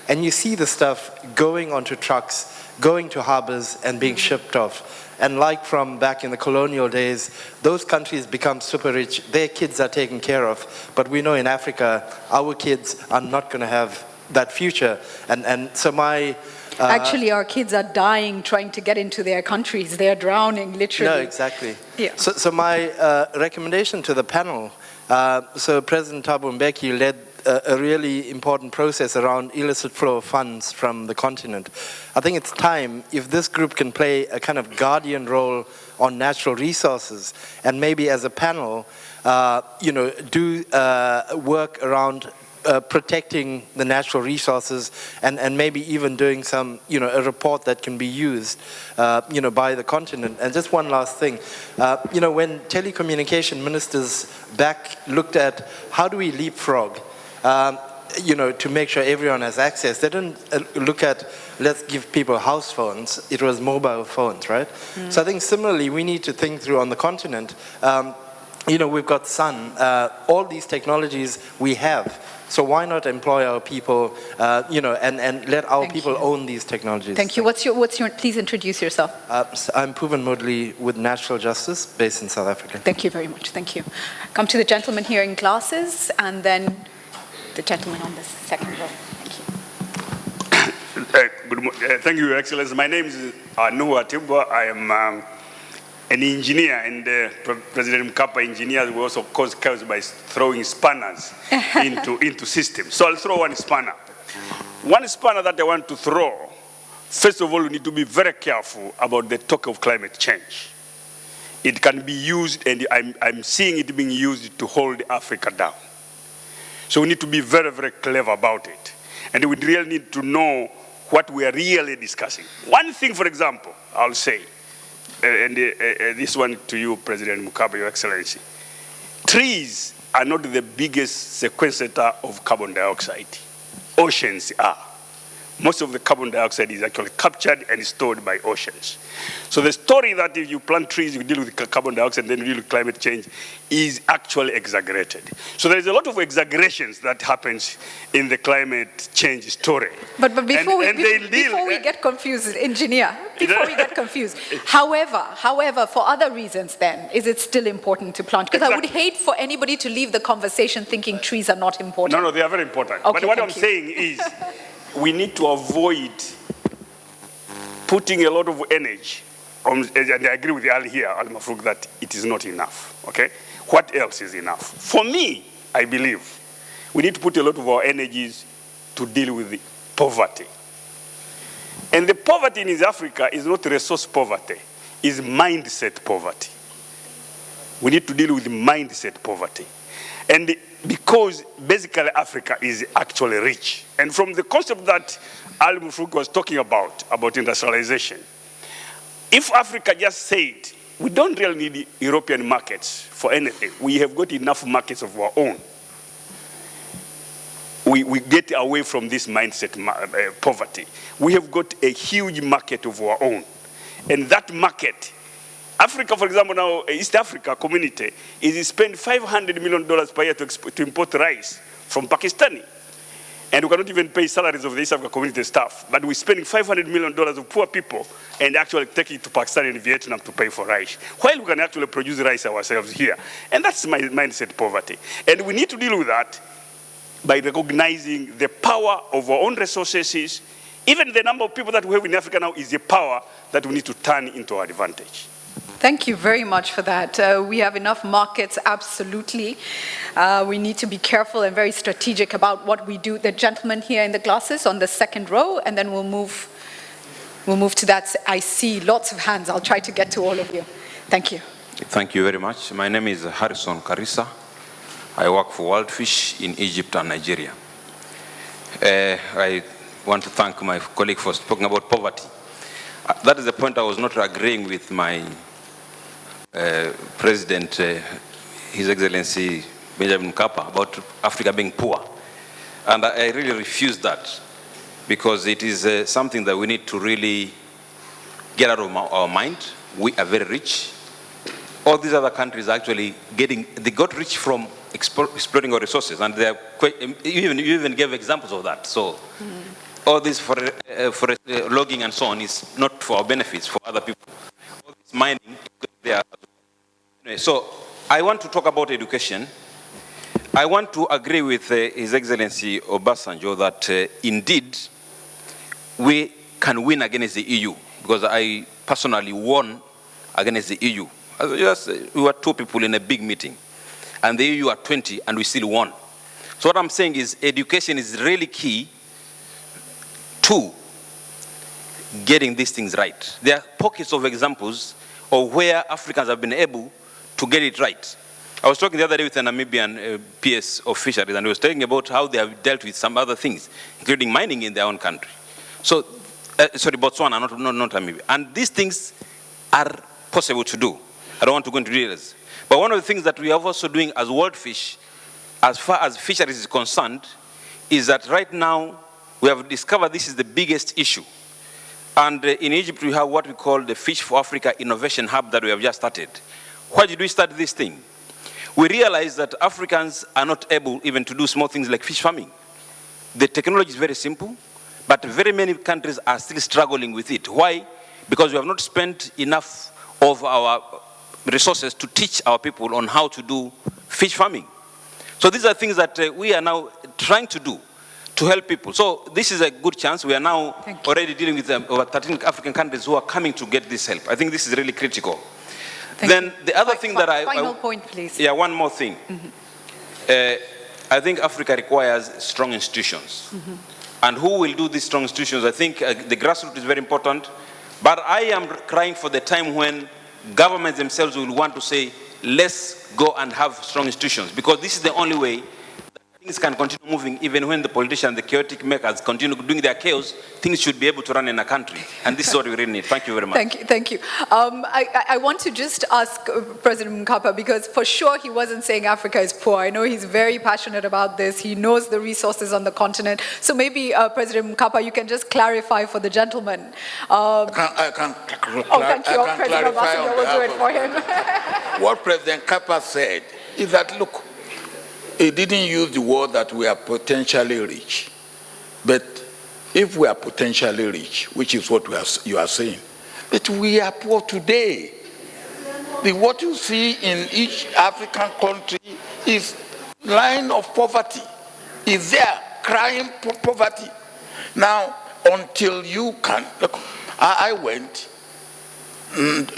and you see the stuff going onto trucks, going to harbors and being shipped off. And like from back in the colonial days, those countries become super rich, their kids are taken care of. But we know in Africa, our kids are not going to have that future. And so my... Actually, our kids are dying trying to get into their countries. They are drowning, literally. No, exactly. Yeah. So my recommendation to the panel, so President Thabo Mbeki led a really important process around illicit flow of funds from the continent. I think it's time, if this group can play a kind of guardian role on natural resources, and maybe as a panel, you know, do work around protecting the natural resources, and maybe even doing some, you know, a report that can be used, you know, by the continent. And just one last thing, you know, when telecommunication ministers back looked at how do we leapfrog, you know, to make sure everyone has access. They didn't look at, let's give people house phones. It was mobile phones, right? So I think similarly, we need to think through on the continent. You know, we've got sun. All these technologies we have. So why not employ our people, you know, and let our people own these technologies? Thank you. What's your? Please introduce yourself. I'm Puvan Modley with Natural Justice, based in South Africa. Thank you very much. Thank you. Come to the gentleman here in glasses, and then the gentleman on the second row. Thank you. Thank you, Your Excellency. My name is Nuhu Atibwa. I am an engineer, and President Mkapa engineers were also caused by throwing spanners into systems. So I'll throw one spanner. One spanner that I want to throw, first of all, we need to be very careful about the talk of climate change. It can be used, and I'm seeing it being used to hold Africa down. So we need to be very, very clever about it. And we really need to know what we are really discussing. One thing, for example, I'll say, and this one to you, President Mkapa, Your Excellency. Trees are not the biggest sequestrator of carbon dioxide. Oceans are. Most of the carbon dioxide is actually captured and stored by oceans. So the story that if you plant trees, you deal with carbon dioxide, and then deal with climate change is actually exaggerated. So there is a lot of exaggerations that happens in the climate change story. But before we get confused, engineer, before we get confused, however, for other reasons then, is it still important to plant? Because I would hate for anybody to leave the conversation thinking trees are not important. No, they are very important. Okay, but what I'm saying is, we need to avoid putting a lot of energy on, and I agree with Ali here, Al Mafrouk, that it is not enough, okay? What else is enough? For me, I believe we need to put a lot of our energies to deal with the poverty. And the poverty in East Africa is not resource poverty, it's mindset poverty. We need to deal with mindset poverty. And because basically Africa is actually rich. And from the concept that Ali Mufruki was talking about industrialization, if Africa just said, we don't really need European markets for anything, we have got enough markets of our own, we get away from this mindset poverty. We have got a huge market of our own. And that market, Africa, for example, now, East Africa community is spending $500 million per year to import rice from Pakistani. And we cannot even pay salaries of the East Africa community staff. But we're spending $500 million of poor people and actually taking it to Pakistan and Vietnam to pay for rice, while we can actually produce rice ourselves here. And that's my mindset poverty. And we need to deal with that by recognizing the power of our own resources. Even the number of people that we have in Africa now is a power that we need to turn into our advantage. Thank you very much for that. We have enough markets, absolutely. We need to be careful and very strategic about what we do. The gentleman here in the glasses on the second row, and then we'll move to that. I see lots of hands. I'll try to get to all of you. Thank you. Thank you very much. My name is Harrison Karisa. I work for World Fish in Egypt and Nigeria. I want to thank my colleague for speaking about poverty. That is the point I was not agreeing with my President, His Excellency Benjamin Mkapa, about Africa being poor. And I really refuse that, because it is something that we need to really get out of our mind. We are very rich. All these other countries are actually they got rich from exploiting our resources, and they are you even gave examples of that. So all this for logging and so on is not for our benefits, for other people. All this mining, there. So I want to talk about education. I want to agree with His Excellency Obasanjo that indeed we can win against the EU, because I personally won against the EU. We were 2 people in a big meeting, and the EU are 20, and we still won. So what I'm saying is education is really key to getting these things right. There are pockets of examples of where Africans have been able to get it right. I was talking the other day with a Namibian PS of fisheries, and he was talking about how they have dealt with some other things, including mining in their own country. So, sorry, Botswana, not Namibia. And these things are possible to do. I don't want to go into details. But one of the things that we are also doing as World Fish, as far as fisheries is concerned, is that right now we have discovered this is the biggest issue. And in Egypt, we have what we call the Fish for Africa Innovation Hub that we have just started. Why did we start this thing? We realized that Africans are not able even to do small things like fish farming. The technology is very simple, but very many countries are still struggling with it. Why? Because we have not spent enough of our resources to teach our people on how to do fish farming. So these are things that we are now trying to do to help people. So this is a good chance. We are now already dealing with over 13 African countries who are coming to get this help. I think this is really critical. Then the other thing that Final point, please. Yeah, one more thing. I think Africa requires strong institutions. And who will do these strong institutions? I think the grassroots is very important. But I am crying for the time when governments themselves will want to say, let's go and have strong institutions, because this is the only way that things can continue moving. Even when the politicians, the chaotic makers continue doing their chaos, things should be able to run in a country. And this is what we really need. Thank you very much. Thank you. I want to just ask President Mkapa, because for sure he wasn't saying Africa is poor. I know he's very passionate about this. He knows the resources on the continent. So maybe President Mkapa, you can just clarify for the gentleman. I can President Obasanjo will do it for him. What President Mkapa said is that, look, he didn't use the word that we are potentially rich. But if we are potentially rich, which is what you are saying, but we are poor today. What you see in each African country is line of poverty. Is there crying poverty? Now, until you can, look, I went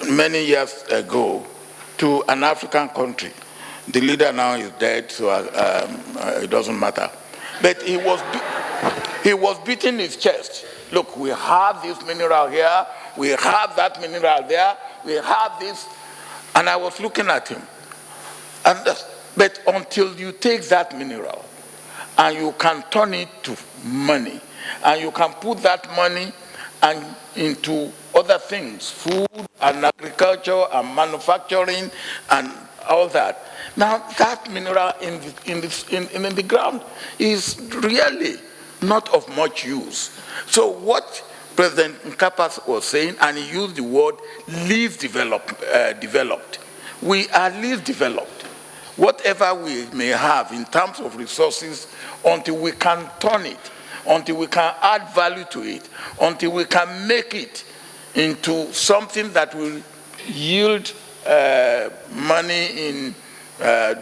many years ago to an African country. The leader now is dead, so it doesn't matter. But he was beating his chest. Look, we have this mineral here, we have that mineral there, we have this. And I was looking at him. But until you take that mineral and you can turn it to money, and you can put that money into other things, food and agriculture and manufacturing and all that. Now that mineral in the ground is really not of much use. So what President Mkapa was saying, and he used the word least developed. We are least developed. Whatever we may have in terms of resources, until we can turn it, until we can add value to it, until we can make it into something that will yield money in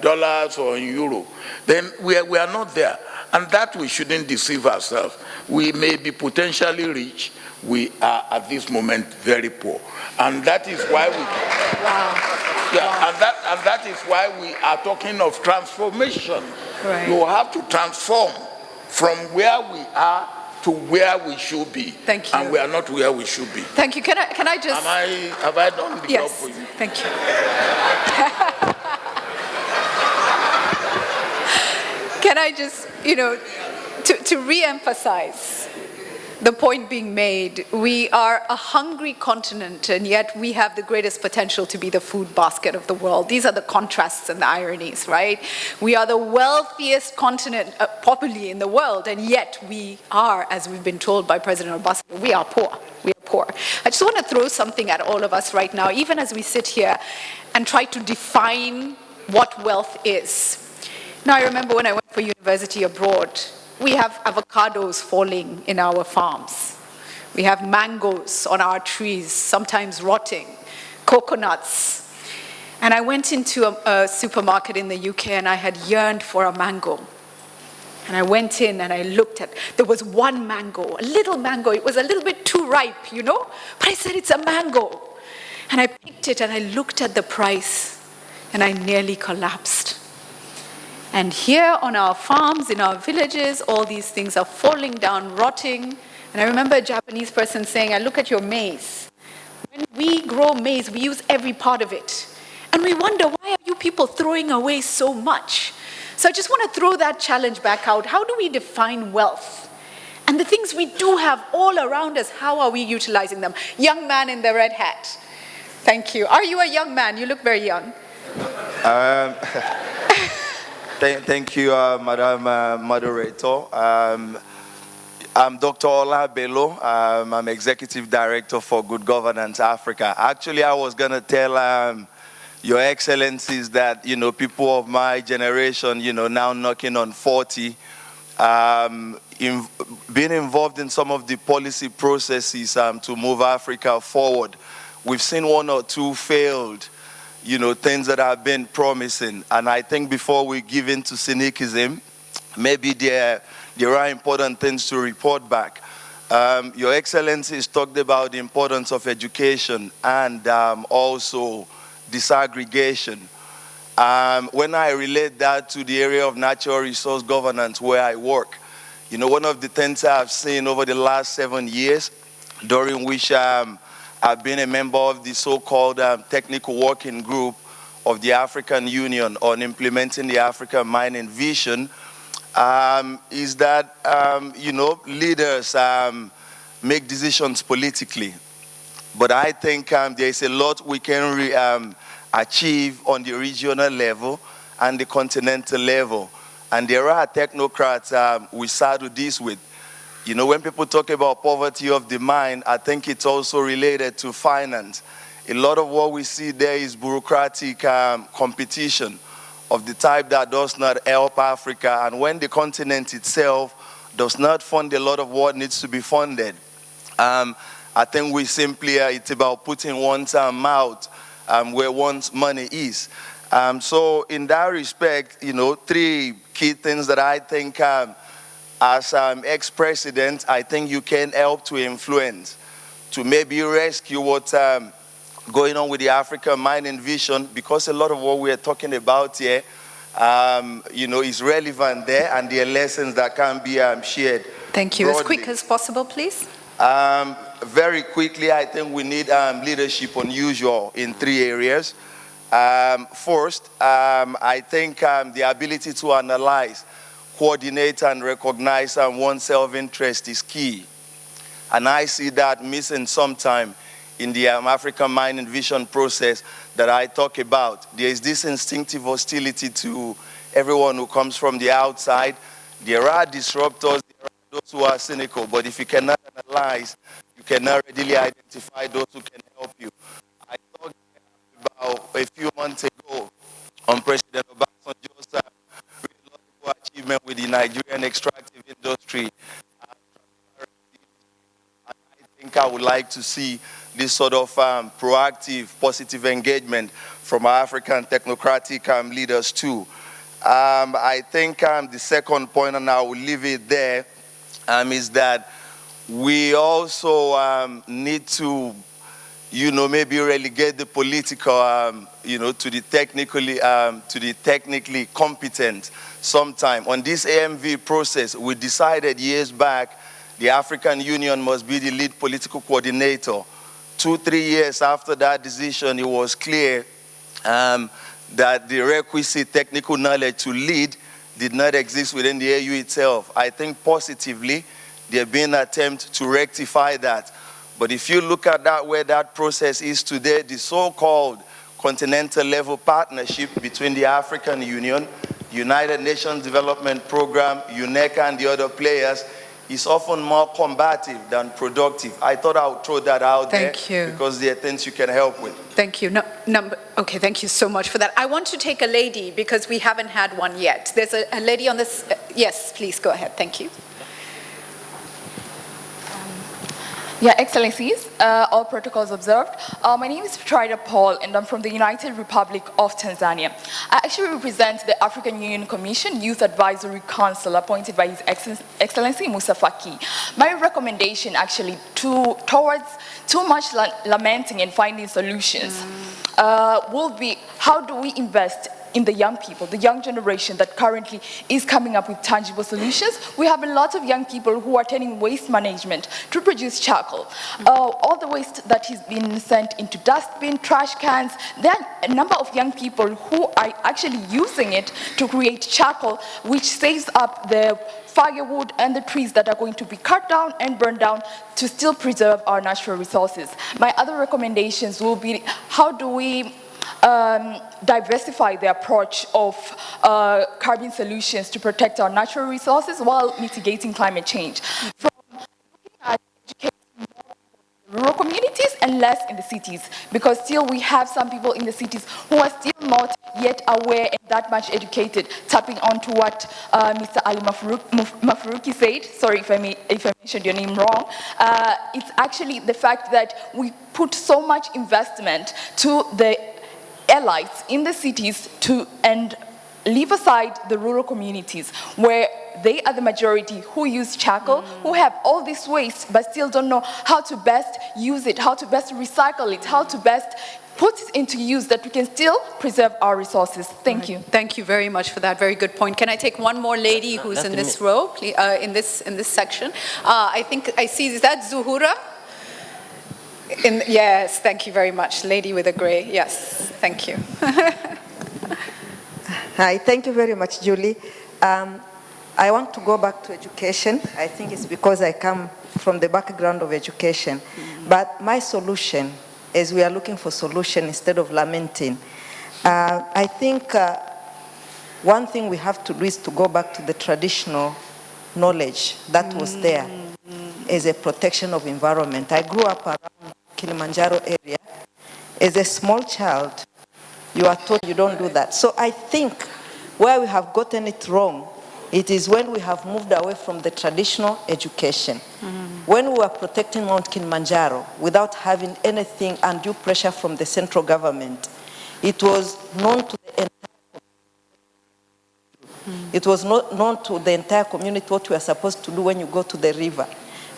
dollars or in euro, then we are not there. And that we shouldn't deceive ourselves. We may be potentially rich. We are at this moment very poor. And that is why and that is why we are talking of transformation. Right. You have to transform from where we are to where we should be. Thank you. And we are not where we should be. Thank you. Can I just... Have I done the job for you? Thank you. Can I just, to re-emphasize the point being made, we are a hungry continent, and yet we have the greatest potential to be the food basket of the world. These are the contrasts and the ironies, right? We are the wealthiest continent properly in the world, and yet we are, as we've been told by President Obama, we are poor. We are poor. I just want to throw something at all of us right now, even as we sit here and try to define what wealth is. Now, I remember when I went for university abroad, we have avocados falling in our farms. We have mangoes on our trees, sometimes rotting, coconuts. And I went into a supermarket in the UK and I had yearned for a mango. And I went in and I looked at, there was one mango, a little mango. It was a little bit too ripe, but I said, it's a mango. And I picked it and I looked at the price and I nearly collapsed. And here on our farms, in our villages, all these things are falling down, rotting. And I remember a Japanese person saying, I look at your maize. When we grow maize, we use every part of it. And we wonder, why are you people throwing away so much? So I just want to throw that challenge back out. How do we define wealth? And the things we do have all around us, how are we utilizing them? Young man in the red hat. Thank you. Are you a young man? You look very young. Thank you, Madam Moderator. I'm Dr. Ola Bello. I'm Executive Director for Good Governance Africa. Actually, I was going to tell Your Excellencies that, people of my generation, now knocking on 40, being involved in some of the policy processes to move Africa forward. We've seen one or two failed things that have been promising. And I think before we give in to cynicism, maybe there are important things to report back. Your Excellencies talked about the importance of education and also disaggregation. When I relate that to the area of natural resource governance where I work, one of the things I've seen over the last 7 years, during which I've been a member of the so-called technical working group of the African Union on implementing the African mining vision, is that, leaders make decisions politically. But I think there's a lot we can achieve on the regional level and the continental level. And there are technocrats we saddle this with. When people talk about poverty of the mind, I think it's also related to finance. A lot of what we see there is bureaucratic competition of the type that does not help Africa. And when the continent itself does not fund a lot of what needs to be funded, I think we simply, it's about putting one's mouth where one's money is. So in that respect, 3 key things that I think as ex-president, I think you can help to influence, to maybe rescue what's going on with the African mining vision, because a lot of what we are talking about here, is relevant there, and there are lessons that can be shared. Thank you. Broadly. As quick as possible, please. Very quickly, I think we need leadership unusual in 3 areas. First, I think the ability to analyze, coordinate, and recognize one's self-interest is key. And I see that missing sometime in the African Mind and Vision process that I talk about. There is this instinctive hostility to everyone who comes from the outside. There are disruptors, there are those who are cynical, but if you cannot analyze, you cannot readily identify those who can help you. I talked about a few months ago on President Obasanjo's really laudable achievement with the Nigerian extractive industry. I think I would like to see this sort of proactive, positive engagement from our African technocratic leaders too. I think the second point, and I will leave it there, is that we also need to, maybe relegate the political, to the technically competent sometime. On this AMV process, we decided years back the African Union must be the lead political coordinator. 2-3 years after that decision, it was clear that the requisite technical knowledge to lead did not exist within the AU itself. I think positively, there have been attempts to rectify that. But if you look at that, where that process is today, the so-called continental level partnership between the African Union, United Nations Development Program, UNECA, and the other players is often more combative than productive. I thought I would throw that out there because there are things you can help with. Thank you. Okay, thank you so much for that. I want to take a lady because we haven't had one yet. There's a lady on this. Yes, please go ahead. Thank you. Yeah, Excellencies, all protocols observed. My name is Trida Paul, and I'm from the United Republic of Tanzania. I actually represent the African Union Commission Youth Advisory Council appointed by His Excellency Musa Faki. My recommendation actually towards too much lamenting and finding solutions will be, how do we invest in the young people, the young generation that currently is coming up with tangible solutions? We have a lot of young people who are turning waste management to produce charcoal. All the waste that has been sent into dustbin, trash cans, there are a number of young people who are actually using it to create charcoal, which saves up the firewood and the trees that are going to be cut down and burned down to still preserve our natural resources. My other recommendations will be, how do we diversify the approach of carbon solutions to protect our natural resources while mitigating climate change? From looking at educating rural communities and less in the cities, because still we have some people in the cities who are still not yet aware and that much educated, tapping onto what Mr. Ali Mafuruki said. Sorry if I mentioned your name wrong. It's actually the fact that we put so much investment to the elites in the cities and leave aside the rural communities where they are the majority who use charcoal, who have all this waste but still don't know how to best use it, how to best recycle it, how to best put it into use that we can still preserve our resources. Thank you. Thank you very much for that very good point. Can I take one more lady who's in this row, in this section? I think I see, is that Zuhura? Yes, thank you very much. Lady with a gray, yes, thank you. Hi, thank you very much, Julie. I want to go back to education. I think it's because I come from the background of education. But my solution, as we are looking for solution instead of lamenting, I think one thing we have to do is to go back to the traditional knowledge that was there as a protection of environment. I grew up around Kilimanjaro area. As a small child, you are told you don't do that. So I think where we have gotten it wrong, it is when we have moved away from the traditional education. When we were protecting Mount Kilimanjaro without having anything undue pressure from the central government, it was known to the entire community. It was not known to the entire community what you are supposed to do when you go to the river.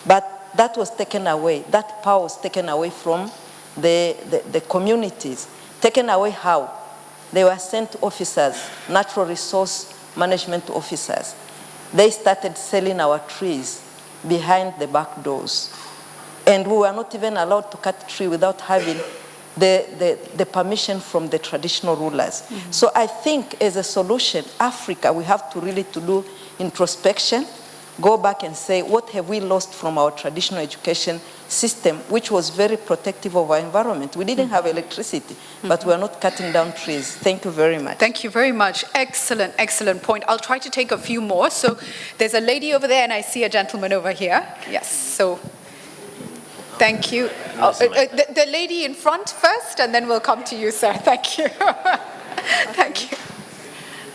But that was taken away. That power was taken away from the communities. Taken away how? They were sent officers, natural resource management officers. They started selling our trees behind the back doors. And we were not even allowed to cut tree without having the permission from the traditional rulers. So I think as a solution, Africa, we have to really to do introspection, go back and say, what have we lost from our traditional education system, which was very protective of our environment? We didn't have electricity, but we're not cutting down trees. Thank you very much. Thank you very much. Excellent, excellent point. I'll try to take a few more. So there's a lady over there, and I see a gentleman over here. Yes, so thank you. The lady in front first, and then we'll come to you, sir. Thank you. Thank you.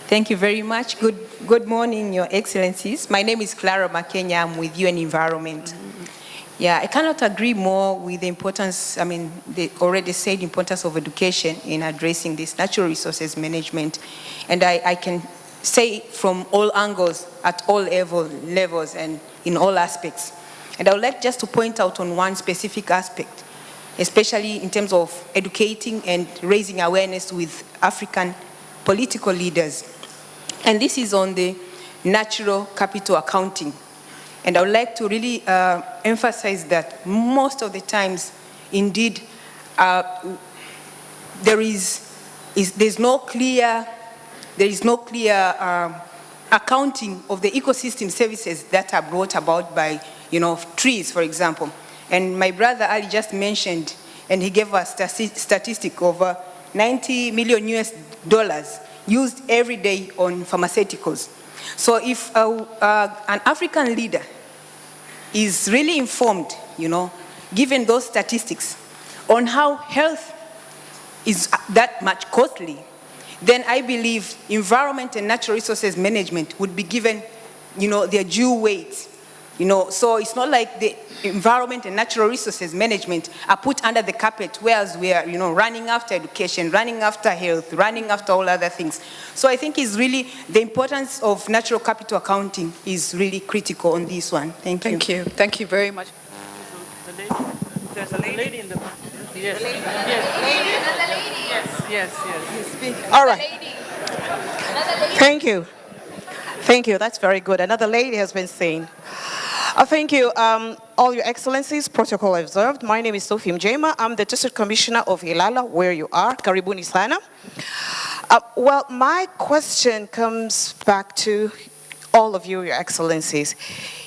Thank you very much. Good morning, Your Excellencies. My name is Clara Makenya. I'm with UN Environment. Yeah, I cannot agree more with the importance, they already said importance of education in addressing this natural resources management. And I can say from all angles, at all levels and in all aspects. And I would like just to point out on one specific aspect, especially in terms of educating and raising awareness with African political leaders. And this is on the natural capital accounting. And I would like to really emphasize that most of the times, indeed, there is no clear accounting of the ecosystem services that are brought about by, trees, for example. And my brother Ali just mentioned, and he gave us a statistic over $90 million US used every day on pharmaceuticals. So if an African leader is really informed, given those statistics on how health is that much costly, then I believe environment and natural resources management would be given, their due weight. So it's not like the environment and natural resources management are put under the carpet, whereas we are, running after education, running after health, running after all other things. So I think it's really, the importance of natural capital accounting is really critical on this one. Thank you. Thank you. Thank you very much. There's a lady in the back. Yes. Yes. All right. Thank you. Thank you. That's very good. Another lady has been seen. Thank you, all your excellencies, protocol observed. My name is Sophie Mjema. I'm the District Commissioner of Ilala, where you are. Karibuni sana. Well, my question comes back to all of you, your excellencies.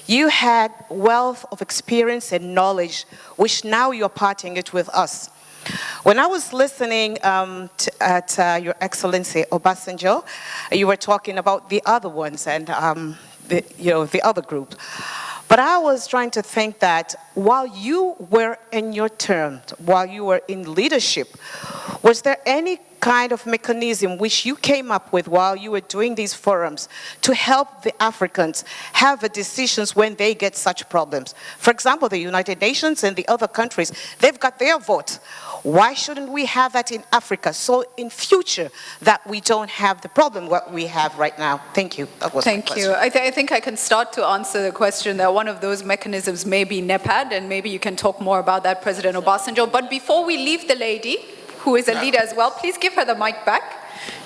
You had wealth of experience and knowledge, which now you're parting it with us. When I was listening at Your Excellency Obasanjo, you were talking about the other ones and the other group. But I was trying to think that while you were in your term, while you were in leadership, was there any kind of mechanism which you came up with while you were doing these forums to help the Africans have the decisions when they get such problems? For example, the United Nations and the other countries, they've got their vote. Why shouldn't we have that in Africa? So in future, that we don't have the problem what we have right now. Thank you. That was Thank you. I think I can start to answer the question that one of those mechanisms may be NEPAD, and maybe you can talk more about that, President Obasanjo. But before we leave the lady, who is a leader as well, please give her the mic back.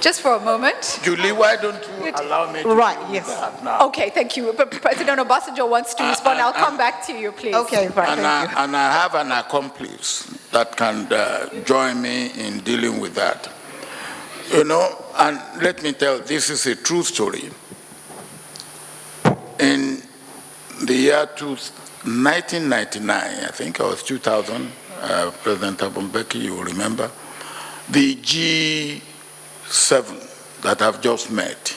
Just for a moment. Julie, why don't you allow me to that now? Okay, thank you. President Obasanjo wants to respond. I'll come back to you, please. Okay, right. And I have an accomplice that can join me in dealing with that. And let me tell, this is a true story. In the year 1999, I think, or 2000, President Thabo Mbeki, you will remember, the G7 that I've just met,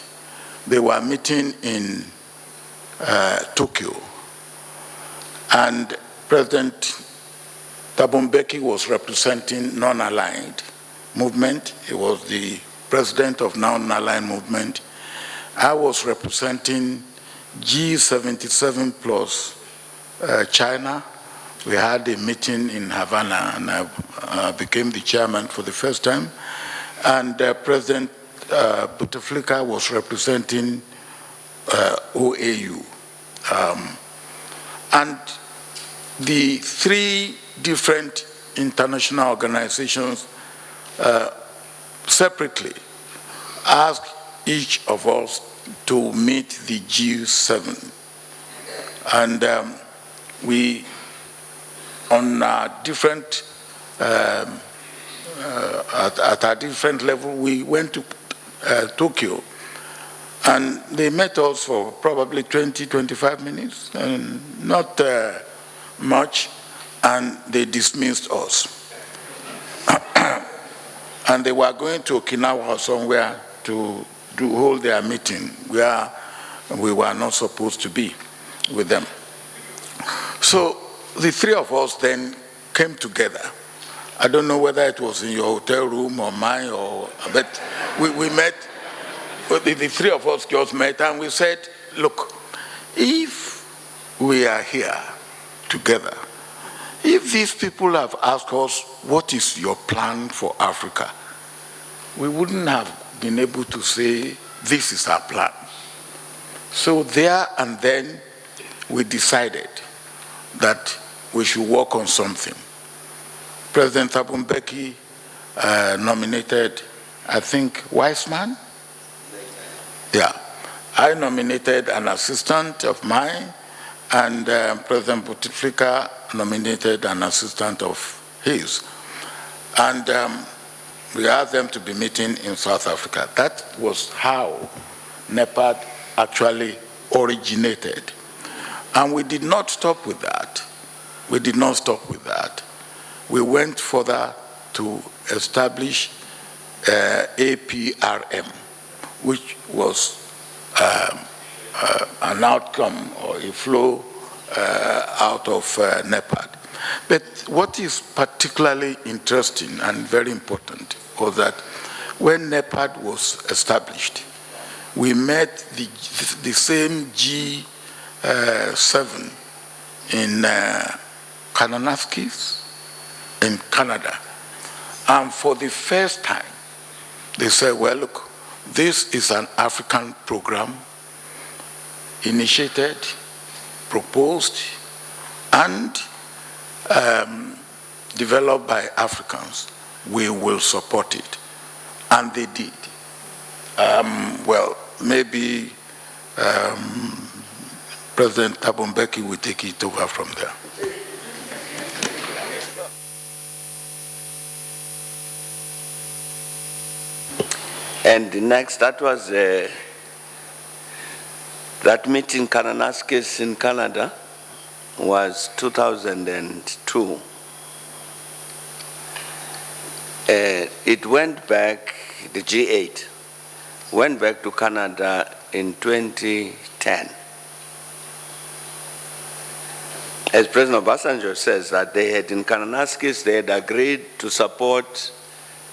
they were meeting in Tokyo. And President Thabo Mbeki was representing non-aligned movement. He was the president of non-aligned movement. I was representing G77 plus China. We had a meeting in Havana, and I became the chairman for the first time. And President Bouteflika was representing OAU. And the three different international organizations separately asked each of us to meet the G7. And we, on different at a different level. We went to Tokyo, and they met us for probably 20, 25 minutes, and not much, and they dismissed us. And they were going to Okinawa or somewhere to hold their meeting where we were not supposed to be with them. So the three of us then came together. I don't know whether it was in your hotel room or mine, but we met, the three of us just met, and we said, look, if we are here together, if these people have asked us, what is your plan for Africa? We wouldn't have been able to say, this is our plan. So there and then, we decided that we should work on something. President Thabo Mbeki nominated, I think, Weissman? Yeah. I nominated an assistant of mine, and President Bouteflika nominated an assistant of his. And we asked them to be meeting in South Africa. That was how NEPAD actually originated. And we did not stop with that. We did not stop with that. We went further to establish APRM, which was an outcome or a flow out of NEPAD. But what is particularly interesting and very important was that when NEPAD was established, we met the same G7 in Kananaskis in Canada. And for the first time, they said, well, look, this is an African program initiated, proposed, and developed by Africans. We will support it. And they did. Well, maybe President Thabo Mbeki will take it over from there. And the next, that was that meeting, Kananaskis in Canada, was 2002. It went back, the G8 went back to Canada in 2010. As President Obasanjo says, that they had in Kananaskis, they had agreed to support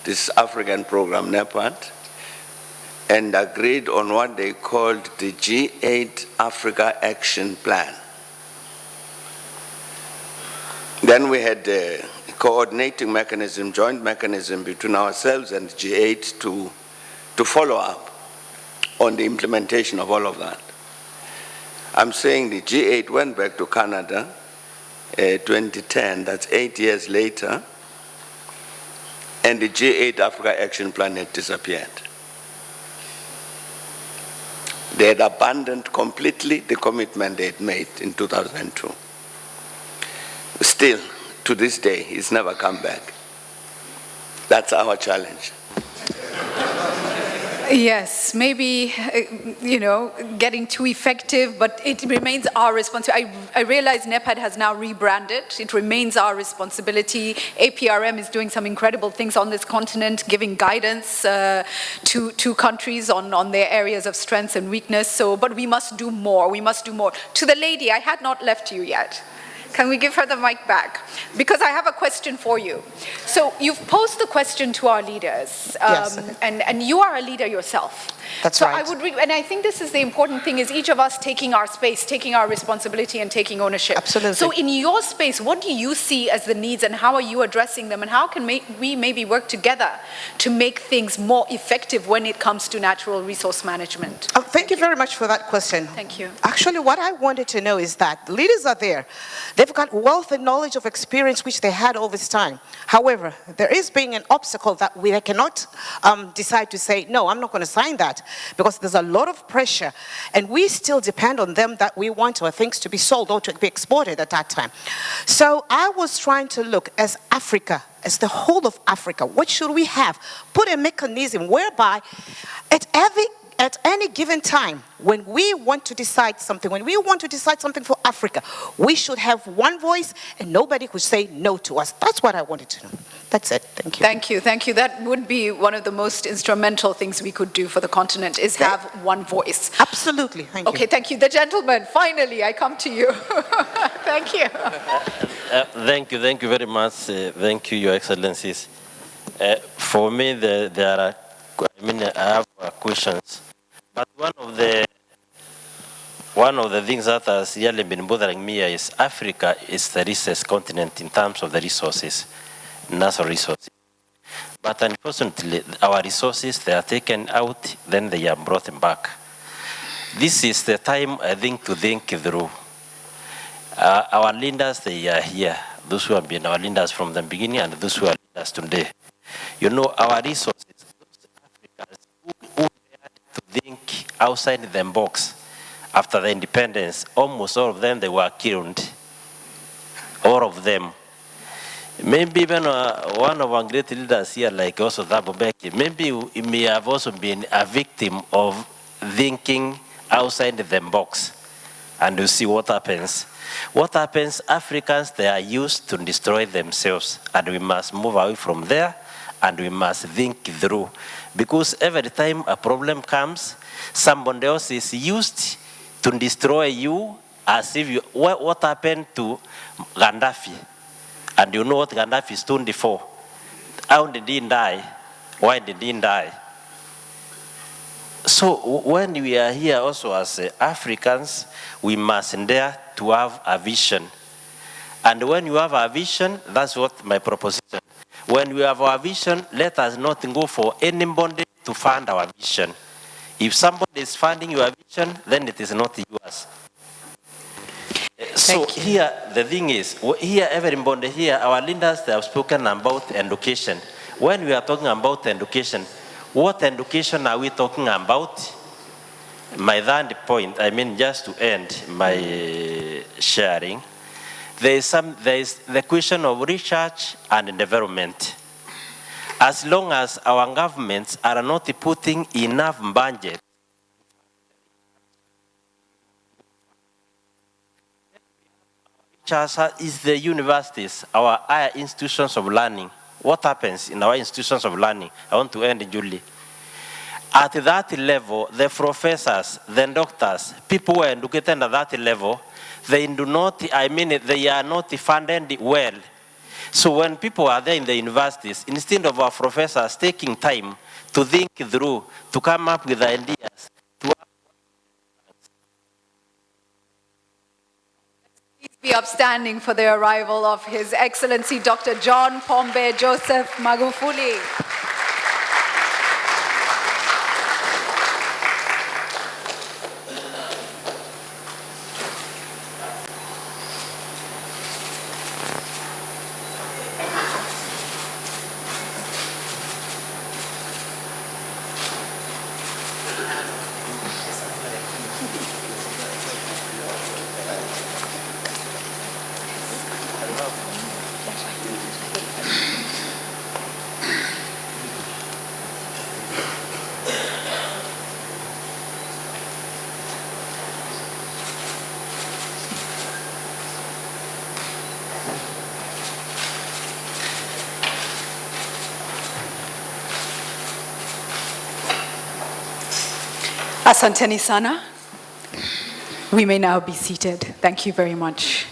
this African program, NEPAD, and agreed on what they called the G8 Africa Action Plan. Then we had a coordinating mechanism, joint mechanism between ourselves and G8 to follow up on the implementation of all of that. I'm saying the G8 went back to Canada 2010, that's 8 years later, and the G8 Africa Action Plan had disappeared. They had abandoned completely the commitment they had made in 2002. Still, to this day, it's never come back. That's our challenge. Yes, maybe, getting too effective, but it remains our responsibility. I realize NEPAD has now rebranded. It remains our responsibility. APRM is doing some incredible things on this continent, giving guidance to countries on their areas of strength and weakness. But we must do more. We must do more. To the lady, I had not left you yet. Can we give her the mic back? Because I have a question for you. So you've posed the question to our leaders, yes. and you are a leader yourself. That's so right. And I think this is the important thing, is each of us taking our space, taking our responsibility and taking ownership. Absolutely. So in your space, what do you see as the needs and how are you addressing them, and how can we maybe work together to make things more effective when it comes to natural resource management? Thank you very much for that question. Thank you. Actually, what I wanted to know is that leaders are there. They've got wealth and knowledge of experience which they had all this time. However, there is being an obstacle that we cannot decide to say, no, I'm not going to sign that. because there's a lot of pressure, and we still depend on them that we want our things to be sold or to be exported at that time. So I was trying to look as Africa, as the whole of Africa, what should we have? Put a mechanism whereby at any given time, when we want to decide something, for Africa, we should have one voice and nobody could say no to us. That's what I wanted to know. That's it. Thank you. Thank you. Thank you. That would be one of the most instrumental things we could do for the continent, is have one voice. Absolutely. Thank you. Okay, thank you. The gentleman, finally, I come to you. Thank you. Thank you very much. Thank you, Your Excellencies. For me, there are, I have questions. But one of the things that has really been bothering me is Africa is the richest continent in terms of the resources, natural resources. But unfortunately, our resources, they are taken out, then they are brought back. This is the time, I think, to think through. Our leaders, they are here. Those who have been our leaders from the beginning and those who are leaders today. You know, our resources, those Africans who dared to think outside the box after the independence, almost all of them, they were killed. All of them. Maybe even one of our great leaders here, like also Thabo Mbeki, maybe he may have also been a victim of thinking outside the box. And you see what happens. What happens, Africans, they are used to destroy themselves. And we must move away from there, and we must think through. Because every time a problem comes, somebody else is used to destroy you, as if you, what happened to Gaddafi? And you know what Gaddafi stood for. How did he die? Why did he die? So when we are here also as Africans, we must dare to have a vision. And when you have a vision, that's what my proposition. When we have our vision, let us not go for anybody to fund our vision. If somebody is funding your vision, then it is not yours. So here, the thing is, here everybody here, our leaders, they have spoken about education. When we are talking about education, what education are we talking about? My third point, just to end my sharing, there is the question of research and development. As long as our governments are not putting enough budget, is the universities, our higher institutions of learning. What happens in our institutions of learning? I want to end, Julie. At that level, the professors, the doctors, people who are educated at that level, they do not, they are not funded well. So when people are there in the universities, instead of our professors taking time to think through, to come up with ideas, Please be upstanding for the arrival of His Excellency Dr. John Pombe Joseph Magufuli. Asanteni sana. We may now be seated. Thank you very much.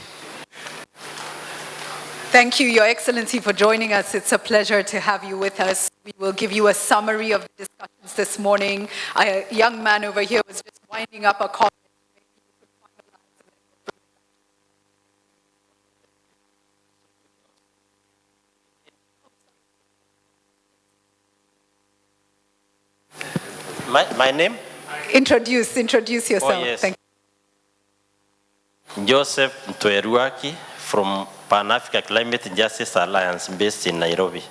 Thank you, Your Excellency, for joining us. It's a pleasure to have you with us. We will give you a summary of the discussions this morning. A young man over here was just winding up a call. My name? Introduce yourself. Oh, yes. Thank you. Joseph Ntoeruaki from Pan-Africa Climate Justice Alliance based in Nairobi.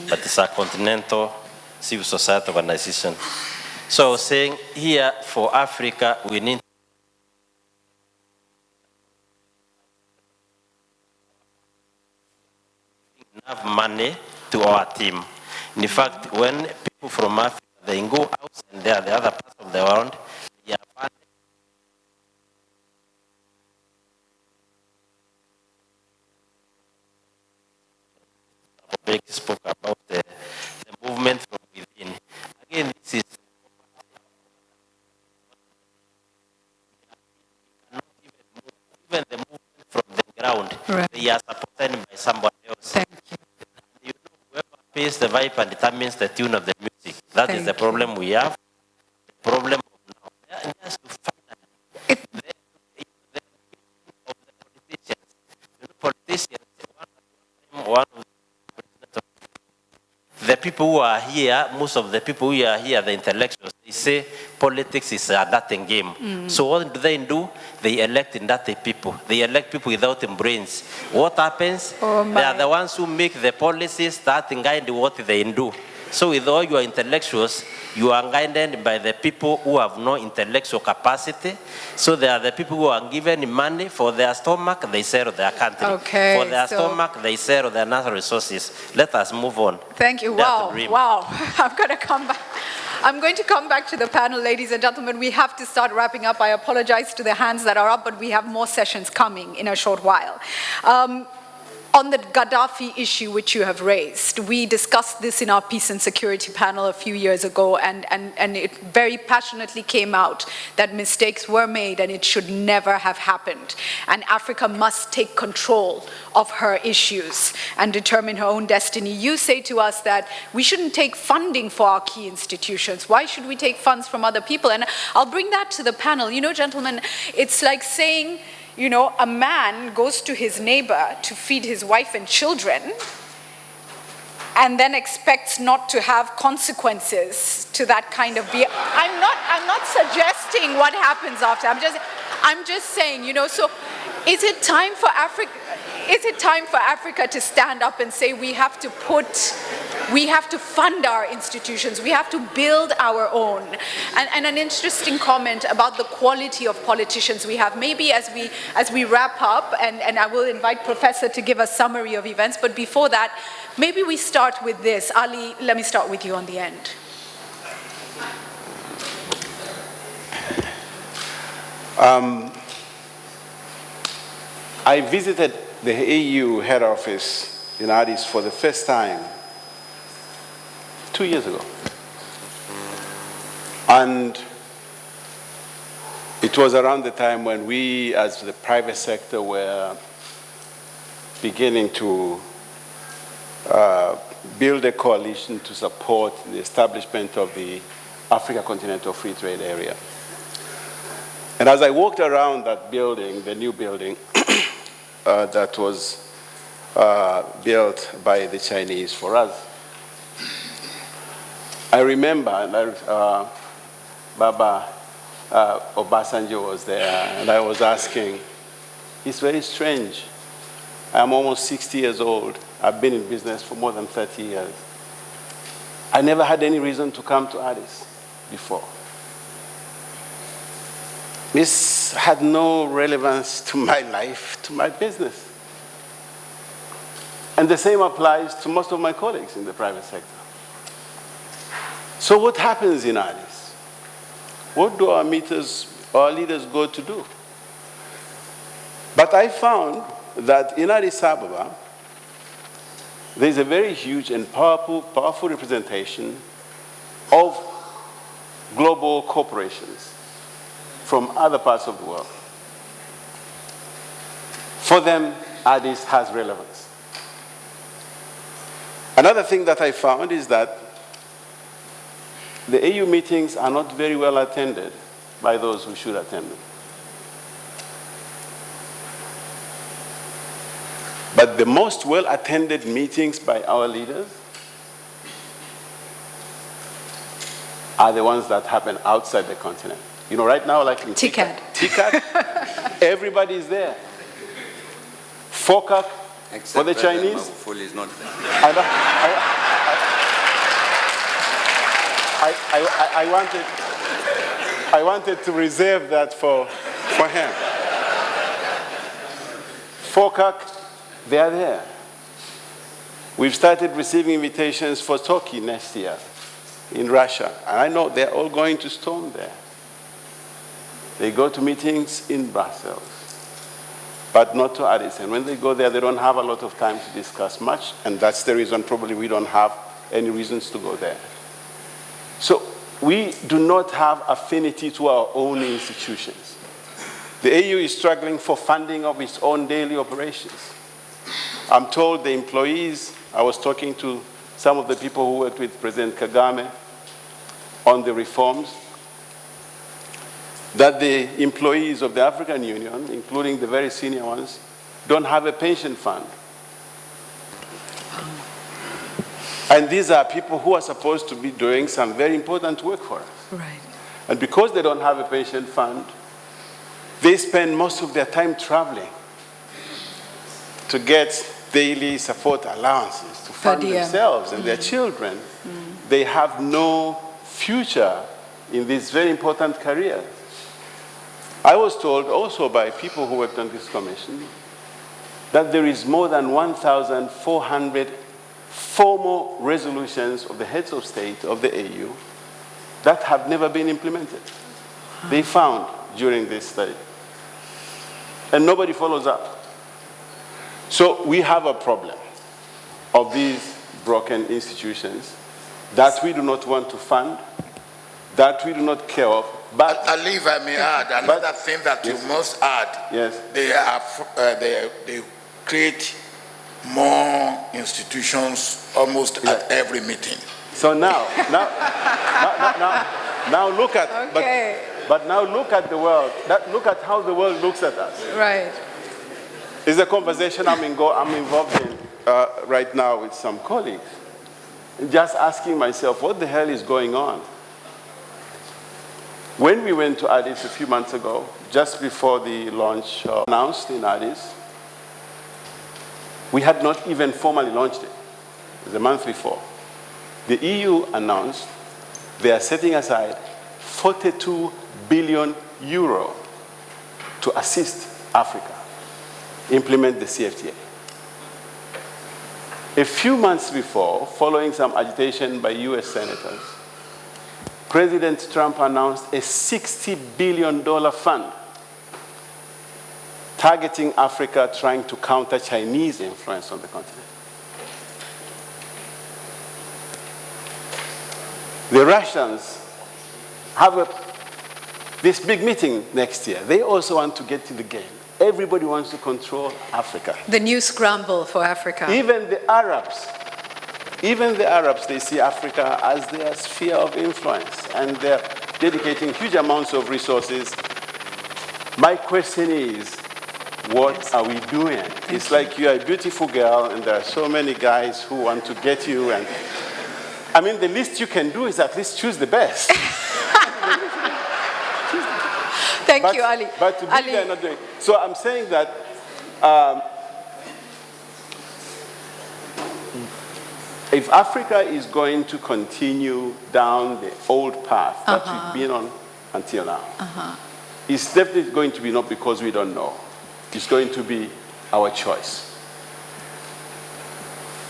But it's a continental civil society organization. So saying here for Africa, we need enough money to our team. In fact, when people from Africa, they go out and they are the other parts of the world, they are funded. Beck spoke about the movement from within. Again, this is even the movement from the ground. Right. They are supported by somebody else. Thank you. You know, whoever pays the viper determines the tune of the music. That is the problem we have. The problem of now. Just to finally, the politicians. You know, politicians, one of the people who are here, most of the people who are here, the intellectuals, they say politics is a dirty game. So what do? They elect dirty people. They elect people without brains. What happens? They are the ones who make the policies that guide what they do. So with all your intellectuals, you are guided by the people who have no intellectual capacity. So they are the people who are given money for their stomach, they sell their country. Okay, for their stomach, they sell their natural resources. Let us move on. Thank you. Wow. I'm going to come back. I'm going to come back to the panel, ladies and gentlemen. We have to start wrapping up. I apologize to the hands that are up, but we have more sessions coming in a short while. On the Gaddafi issue which you have raised, we discussed this in our peace and security panel a few years ago, and it very passionately came out that mistakes were made and it should never have happened. And Africa must take control of her issues and determine her own destiny. You say to us that we shouldn't take funding for our key institutions. Why should we take funds from other people? And I'll bring that to the panel. You know, gentlemen, it's like saying, you know, a man goes to his neighbor to feed his wife and children and then expects not to have consequences to that kind of behavior. I'm not suggesting what happens after. I'm just saying, you know, so is it time for Africa to stand up and say we have to fund our institutions, we have to build our own? And an interesting comment about the quality of politicians we have. Maybe as we wrap up, and I will invite Professor to give a summary of events, but before that, maybe we start with this. Ali, let me start with you on the end. I visited the EU head office in Addis for the first time 2 years ago. And it was around the time when we, as the private sector, were beginning to build a coalition to support the establishment of the Africa Continental Free Trade Area. And as I walked around that building, the new building that was built by the Chinese for us, I remember Baba Obasanjo was there, and I was asking, it's very strange. I'm almost 60 years old. I've been in business for more than 30 years. I never had any reason to come to Addis before. This had no relevance to my life, to my business. And the same applies to most of my colleagues in the private sector. So what happens in Addis? What do our leaders go to do? But I found that in Addis Ababa, there's a very huge and powerful representation of global corporations from other parts of the world. For them, Addis has relevance. Another thing that I found is that the AU meetings are not very well attended by those who should attend them. But the most well-attended meetings by our leaders are the ones that happen outside the continent. You know, right now, like in TICAD, everybody's there. FOCAC for the Chinese. Is not there. I wanted to reserve that for him. FOCAC, they are there. We've started receiving invitations for Turkey next year in Russia. And I know they're all going to storm there. They go to meetings in Brussels, but not to Addis. And when they go there, they don't have a lot of time to discuss much, and that's the reason probably we don't have any reasons to go there. So we do not have affinity to our own institutions. The AU is struggling for funding of its own daily operations. I'm told the employees, I was talking to some of the people who worked with President Kagame on the reforms, that the employees of the African Union, including the very senior ones, don't have a pension fund. And these are people who are supposed to be doing some very important work for us. Right. And because they don't have a pension fund, they spend most of their time traveling to get daily support allowances to fund themselves and their children. They have no future in this very important career. I was told also by people who worked on this commission that there is more than 1,400 formal resolutions of the heads of state of the AU that have never been implemented. They found during this study. And nobody follows up. So we have a problem of these broken institutions that we do not want to fund, that we do not care of. But Ali, if I may add, another thing that you must add, they create more institutions almost at every meeting. So now look at, but now look at the world. Look at how the world looks at us. Right. It's a conversation I'm involved in right now with some colleagues. Just asking myself, what the hell is going on? When we went to Addis a few months ago, just before the launch announced in Addis, we had not even formally launched it. It was a month before. The EU announced they are setting aside 42 billion euro to assist Africa implement the CFTA. A few months before, following some agitation by US senators, President Trump announced a $60 billion fund targeting Africa, trying to counter Chinese influence on the continent. The Russians have this big meeting next year. They also want to get to the game. Everybody wants to control Africa. The new scramble for Africa. Even the Arabs, they see Africa as their sphere of influence, and they're dedicating huge amounts of resources. My question is, what are we doing? It's like you're a beautiful girl, and there are so many guys who want to get you, and I mean, the least you can do is at least choose the best. Thank you, Ali. But to be there, not doing. So I'm saying that if Africa is going to continue down the old path that we've been on until now, it's definitely going to be not because we don't know. It's going to be our choice.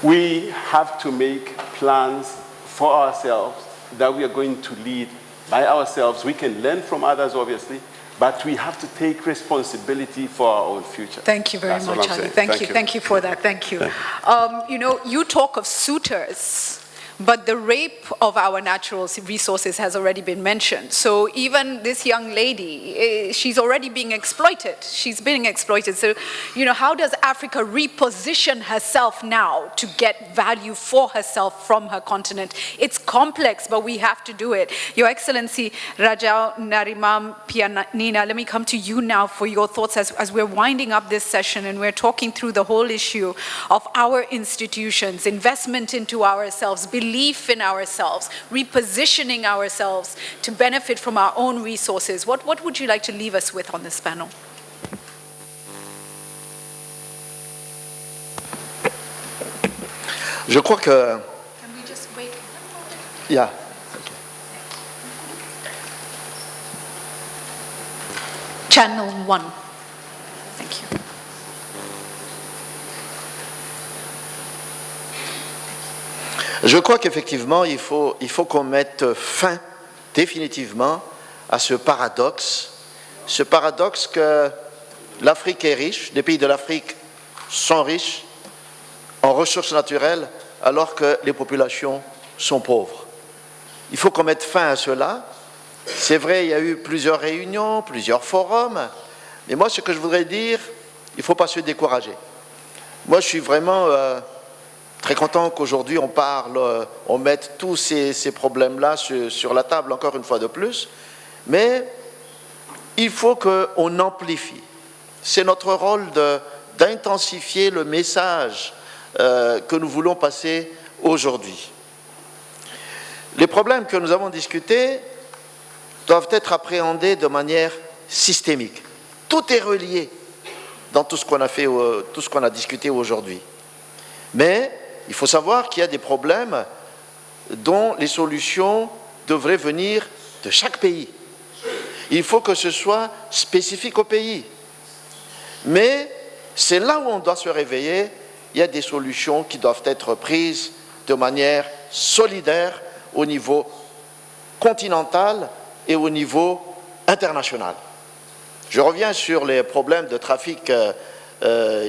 We have to make plans for ourselves that we are going to lead by ourselves. We can learn from others, obviously, but we have to take responsibility for our own future. Thank you very much, Ali. Thank you for that. Thank you. You know, you talk of suitors, but the rape of our natural resources has already been mentioned. So even this young lady, she's already being exploited. She's being exploited. So, you know, how does Africa reposition herself now to get value for herself from her continent? It's complex, but we have to do it. Your Excellency, Raja Narimam Pianina, let me come to you now for your thoughts as we're winding up this session and we're talking through the whole issue of our institutions, investment into ourselves, belief in ourselves, repositioning ourselves to benefit from our own resources. What would you like to leave us with on this panel? Je crois que... Can we just wait? Yeah. Channel 1. Thank you. Je crois qu'effectivement, il faut qu'on mette fin définitivement à ce paradoxe que l'Afrique est riche, les pays de l'Afrique sont riches en ressources naturelles alors que les populations sont pauvres. Il faut qu'on mette fin à cela. C'est vrai, il y a eu plusieurs réunions, plusieurs forums, mais moi ce que je voudrais dire, il ne faut pas se décourager. Moi je suis vraiment très content qu'aujourd'hui on parle, on mette tous ces problèmes-là sur la table encore une fois de plus, mais il faut qu'on amplifie. C'est notre rôle d'intensifier le message que nous voulons passer aujourd'hui. Les problèmes que nous avons discutés doivent être appréhendés de manière systémique. Tout est relié dans tout ce qu'on a fait, tout ce qu'on a discuté aujourd'hui. Mais il faut savoir qu'il y a des problèmes dont les solutions devraient venir de chaque pays. Il faut que ce soit spécifique au pays. Mais c'est là où on doit se réveiller. Il y a des solutions qui doivent être prises de manière solidaire au niveau continental et au niveau international. Je reviens sur les problèmes de trafic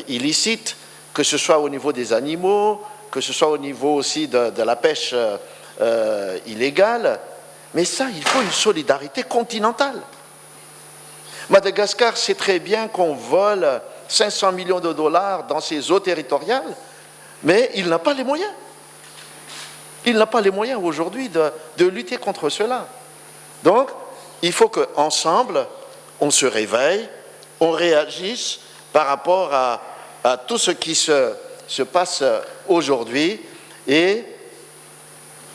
illicite, que ce soit au niveau des animaux, que ce soit au niveau aussi de la pêche illégale. Mais ça, il faut une solidarité continentale. Madagascar sait très bien qu'on vole 500 millions de dollars dans ses eaux territoriales, mais il n'a pas les moyens. Il n'a pas les moyens aujourd'hui de lutter contre cela. Donc, il faut qu'ensemble, on se réveille, on réagisse par rapport à tout ce qui se passe aujourd'hui. Et,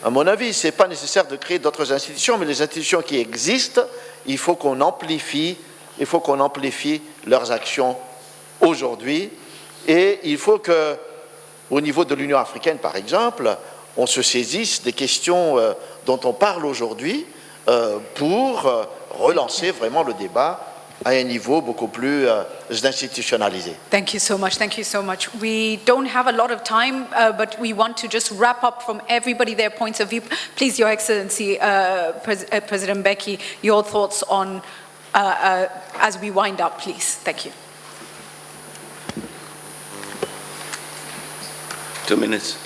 à mon avis, ce n'est pas nécessaire de créer d'autres institutions, mais les institutions qui existent, il faut qu'on amplifie leurs actions aujourd'hui. Et il faut qu'au niveau de l'Union africaine, par exemple, on se saisisse des questions dont on parle aujourd'hui pour relancer vraiment le débat à un niveau beaucoup plus institutionnalisé. Thank you so much. Thank you so much. We don't have a lot of time, but we want to just wrap up from everybody their points of view. Please, Your Excellency, President Mbeki, your thoughts on as we wind up, please. Thank you. 2 minutes.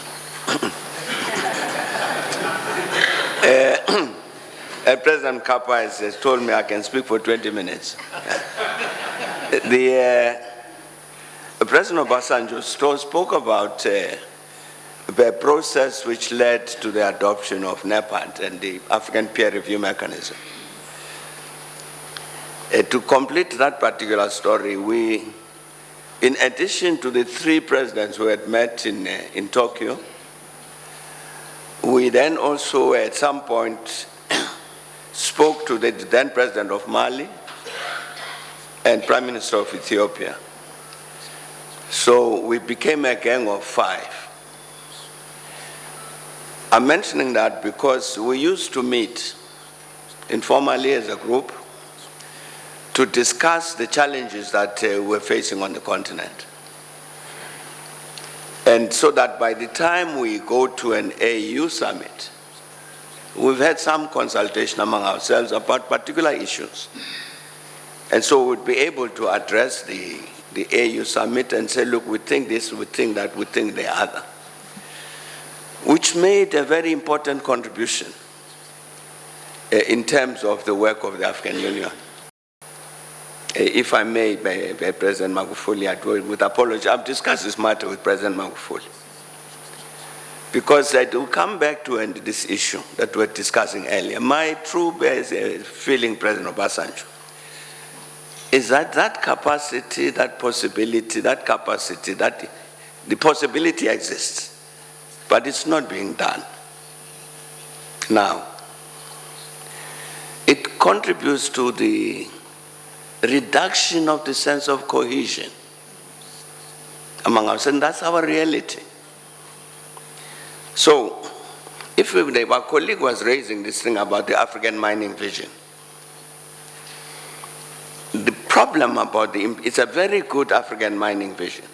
President Mkapa has told me I can speak for 20 minutes. The President Obasanjo spoke about the process which led to the adoption of NEPAD and the African peer review mechanism. To complete that particular story, we, in addition to the 3 presidents who had met in Tokyo, we then also at some point spoke to the then president of Mali and Prime Minister of Ethiopia. So we became a gang of 5. I'm mentioning that because we used to meet informally as a group to discuss the challenges that we're facing on the continent. And so that by the time we go to an AU summit, we've had some consultation among ourselves about particular issues. And so we'd be able to address the AU summit and say, look, we think this, we think that, we think the other. Which made a very important contribution in terms of the work of the African Union. If I may, by President Magufuli, with apology, I've discussed this matter with President Magufuli. Because I do come back to this issue that we're discussing earlier. My true feeling, President Obasanjo, is that capacity, that possibility, that capacity, that the possibility exists, but it's not being done. Now, it contributes to the reduction of the sense of cohesion among us, and that's our reality. So, if our colleague was raising this thing about the African mining vision, The problem about it's a very good African mining vision.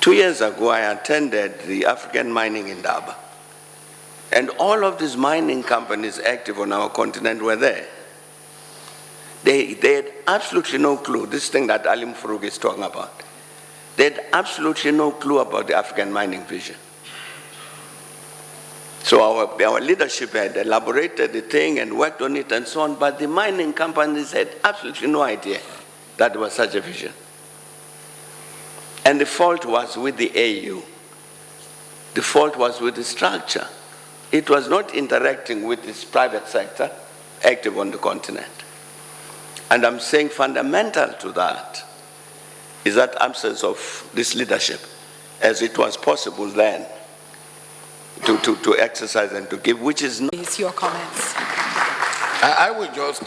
2 years ago, I attended the African mining in Durban. And all of these mining companies active on our continent were there. They had absolutely no clue, this thing that Ali Mfurug is talking about. They had absolutely no clue about the African mining vision. So our leadership had elaborated the thing and worked on it and so on, but the mining companies had absolutely no idea that there was such a vision. And the fault was with the AU. The fault was with the structure. It was not interacting with this private sector active on the continent. And I'm saying fundamental to that is that absence of this leadership, as it was possible then to exercise and to give, which is not. Please, your comments. I would just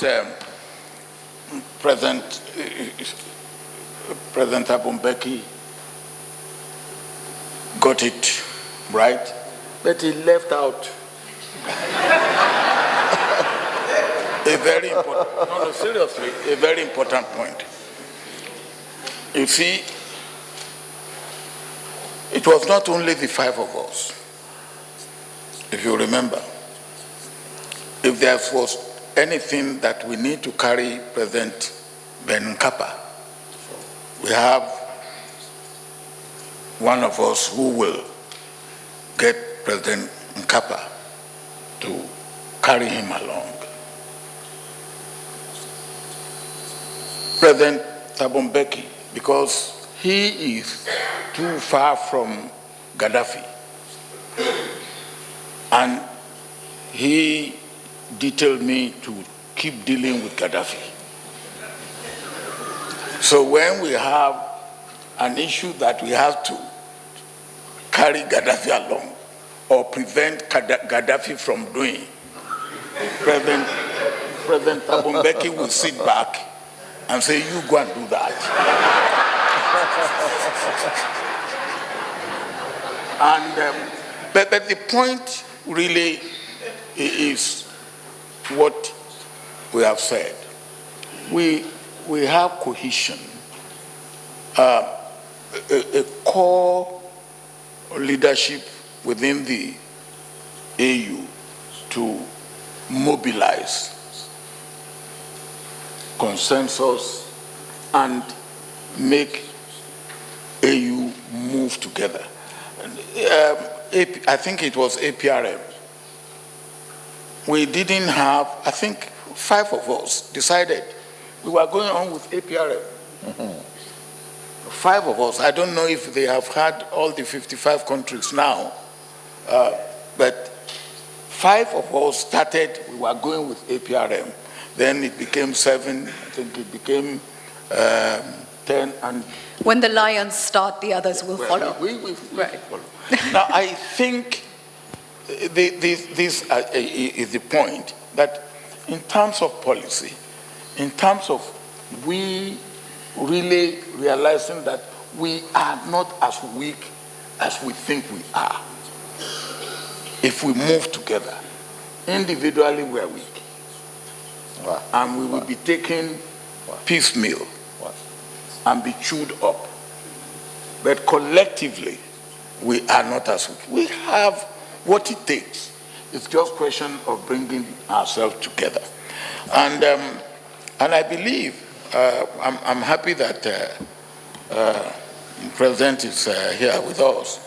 President Abumbeki got it right, but he left out a very important, no, seriously, a very important point. You see, it was not only the 5 of us. If you remember, if there was anything that we need to carry President Mkapa, we have one of us who will get President Mkapa to carry him along. President Thabo Mbeki, because he is too far from Gaddafi, and he detailed me to keep dealing with Gaddafi. So when we have an issue that we have to carry Gaddafi along or prevent Gaddafi from doing, President Thabo Mbeki will sit back and say, you go and do that. And but the point really is what we have said. We have cohesion, a core leadership within the AU to mobilize consensus and make AU move together. I think it was APRM. We didn't have, I think 5 of us decided we were going on with APRM. 5 of us, I don't know if they have had all the 55 countries now, but 5 of us started, we were going with APRM. Then it became 7, I think it became 10. And when the lions start, the others will follow. We right. Follow. Now, I think this is the point, that in terms of policy, in terms of we really realizing that we are not as weak as we think we are. If we move together, individually we are weak. Wow. And we will be taken piecemeal and be chewed up. But collectively, we are not as weak. We have what it takes. It's just a question of bringing ourselves together. And I believe, I'm happy that the President is here with us.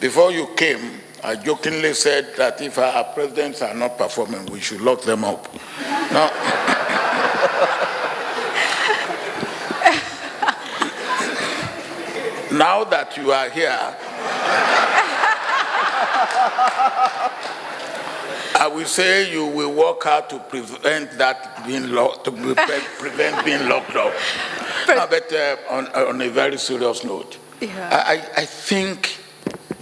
Before you came, I jokingly said that if our presidents are not performing, we should lock them up. Now that you are here, I will say you will work hard to prevent that being locked, to prevent being locked up. But on a very serious note, I think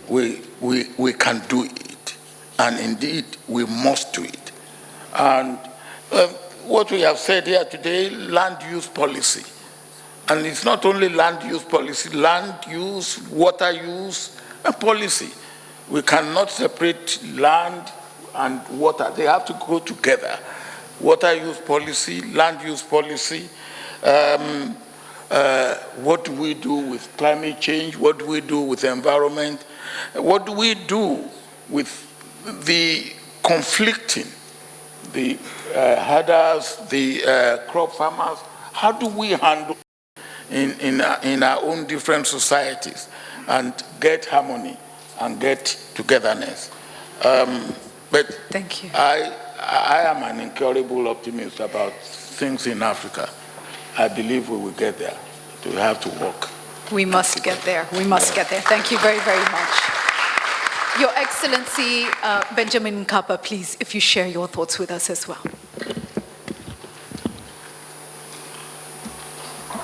we can do it, and indeed we must do it. And what we have said here today, land use policy. And it's not only land use policy, land use, water use, and policy. We cannot separate land and water. They have to go together. water use policy, land use policy, what do we do with climate change, what do we do with the environment, what do we do with the conflicting, the herders, the crop farmers, how do we handle in our own different societies and get harmony and get togetherness. But thank you. I am an incurable optimist about things in Africa. I believe we will get there. We have to work. We must get there. We must get there. Thank you very, very much. Your Excellency, Benjamin Mkapa, please, if you share your thoughts with us as well.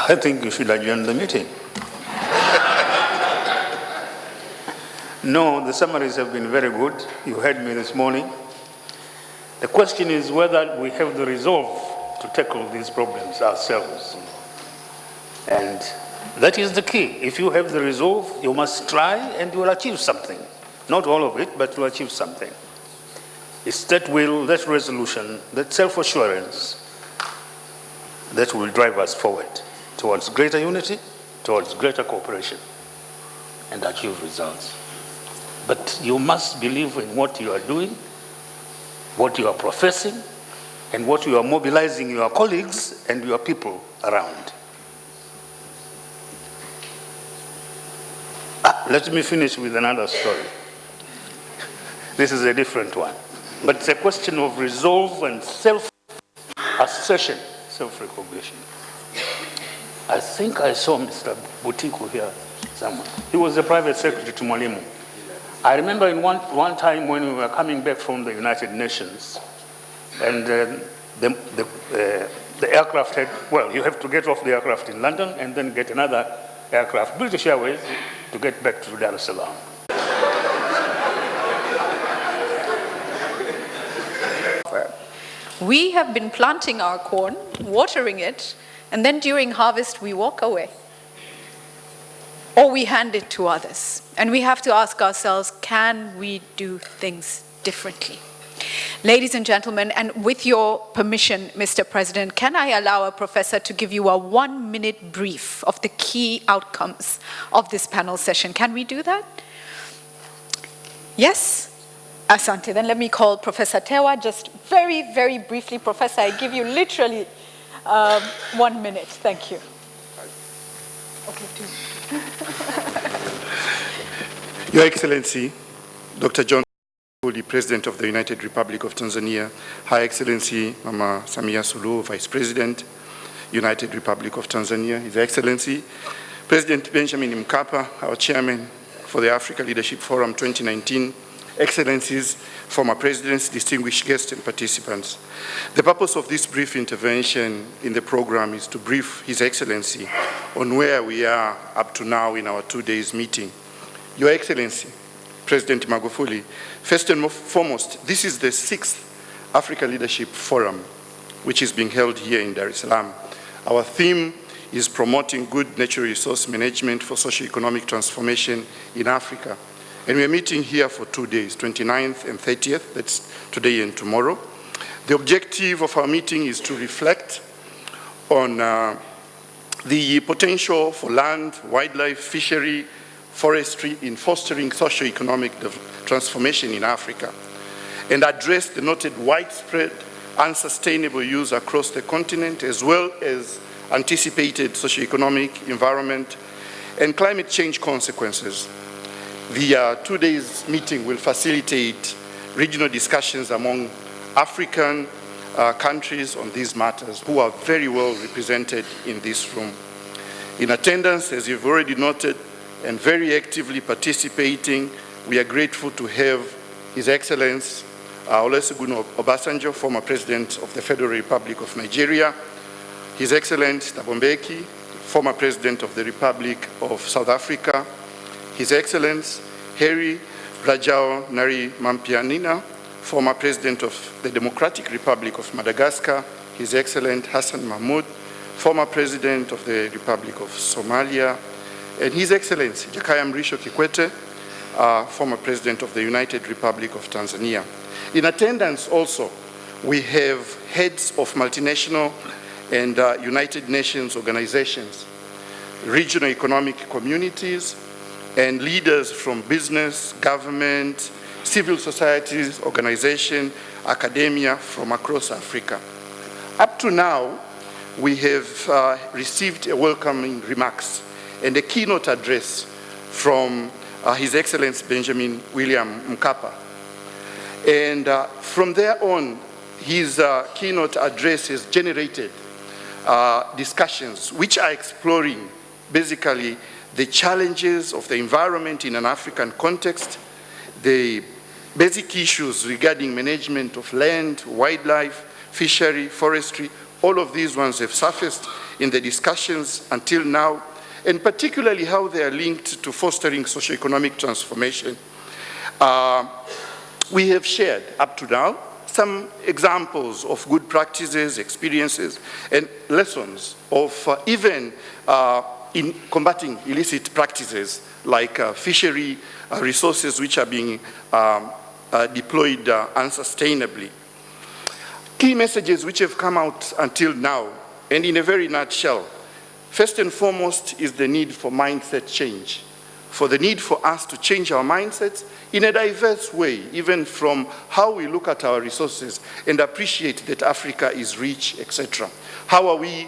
I think you should adjourn the meeting. No, the summaries have been very good. You heard me this morning. The question is whether we have the resolve to tackle these problems ourselves. And that is the key. If you have the resolve, you must try and you will achieve something. Not all of it, but you'll achieve something. It's that will, that resolution, that self-assurance that will drive us forward towards greater unity, towards greater cooperation, and achieve results. But you must believe in what you are doing, what you are professing, and what you are mobilizing your colleagues and your people around. Let me finish with another story. This is a different one. But it's a question of resolve and self-assertion, self-recognition. I think I saw Mr. Butiku here somewhere. He was the private secretary to Mwalimu. I remember in one time when we were coming back from the United Nations, and the aircraft had, well, you have to get off the aircraft in London and then get another aircraft, British Airways, to get back to Dar es Salaam. We have been planting our corn, watering it, and then during harvest we walk away. Or we hand it to others. And we have to ask ourselves, can we do things differently? Ladies and gentlemen, and with your permission, Mr. President, can I allow a professor to give you a 1-minute brief of the key outcomes of this panel session? Can we do that? Yes? Asante. Then let me call Professor Tewa, just very, very briefly. Professor, I give you literally 1 minute. Thank you. Okay, 2. Your Excellency, Dr. John, the President of the United Republic of Tanzania, Her Excellency Mama Samia Suluhu, Vice President, United Republic of Tanzania, His Excellency, President Benjamin Mkapa, our Chairman for the Africa Leadership Forum 2019, Excellencies, former Presidents, distinguished guests and participants. The purpose of this brief intervention in the program is to brief His Excellency on where we are up to now in our 2 days meeting. Your Excellency, President Magufuli, first and foremost, this is the 6th Africa Leadership Forum, which is being held here in Dar es Salaam. Our theme is promoting good natural resource management for socio-economic transformation in Africa. And we're meeting here for 2 days, 29th and 30th, that's today and tomorrow. The objective of our meeting is to reflect on the potential for land, wildlife, fishery, forestry in fostering socio-economic transformation in Africa, and address the noted widespread unsustainable use across the continent, as well as anticipated socio-economic, environment, and climate change consequences. The 2 days meeting will facilitate regional discussions among African countries on these matters, who are very well represented in this room. In attendance, as you've already noted, and very actively participating, we are grateful to have His Excellency Olusegun Obasanjo, former President of the Federal Republic of Nigeria, His Excellency Thabo Mbeki, former President of the Republic of South Africa, His Excellency Heri Rajao Nari Mampianina, former President of the Democratic Republic of Madagascar, His Excellency Hassan Mahmoud, former President of the Republic of Somalia, and His Excellency Jakaya Kikwete, former President of the United Republic of Tanzania. In attendance also, we have heads of multinational and United Nations organizations, regional economic communities, and leaders from business, government, civil societies, organizations, academia from across Africa. Up to now, we have received a welcoming remarks and a keynote address from His Excellency Benjamin William Mkapa. And from there on, his keynote address has generated discussions which are exploring basically the challenges of the environment in an African context, the basic issues regarding management of land, wildlife, fishery, forestry. All of these ones have surfaced in the discussions until now, and particularly how they are linked to fostering socio-economic transformation. We have shared up to now some examples of good practices, experiences, and lessons of even in combating illicit practices like fishery resources which are being deployed unsustainably. Key messages which have come out until now, and in a very nutshell, first and foremost is the need for mindset change, for the need for us to change our mindsets in a diverse way, even from how we look at our resources and appreciate that Africa is rich, etc. How are we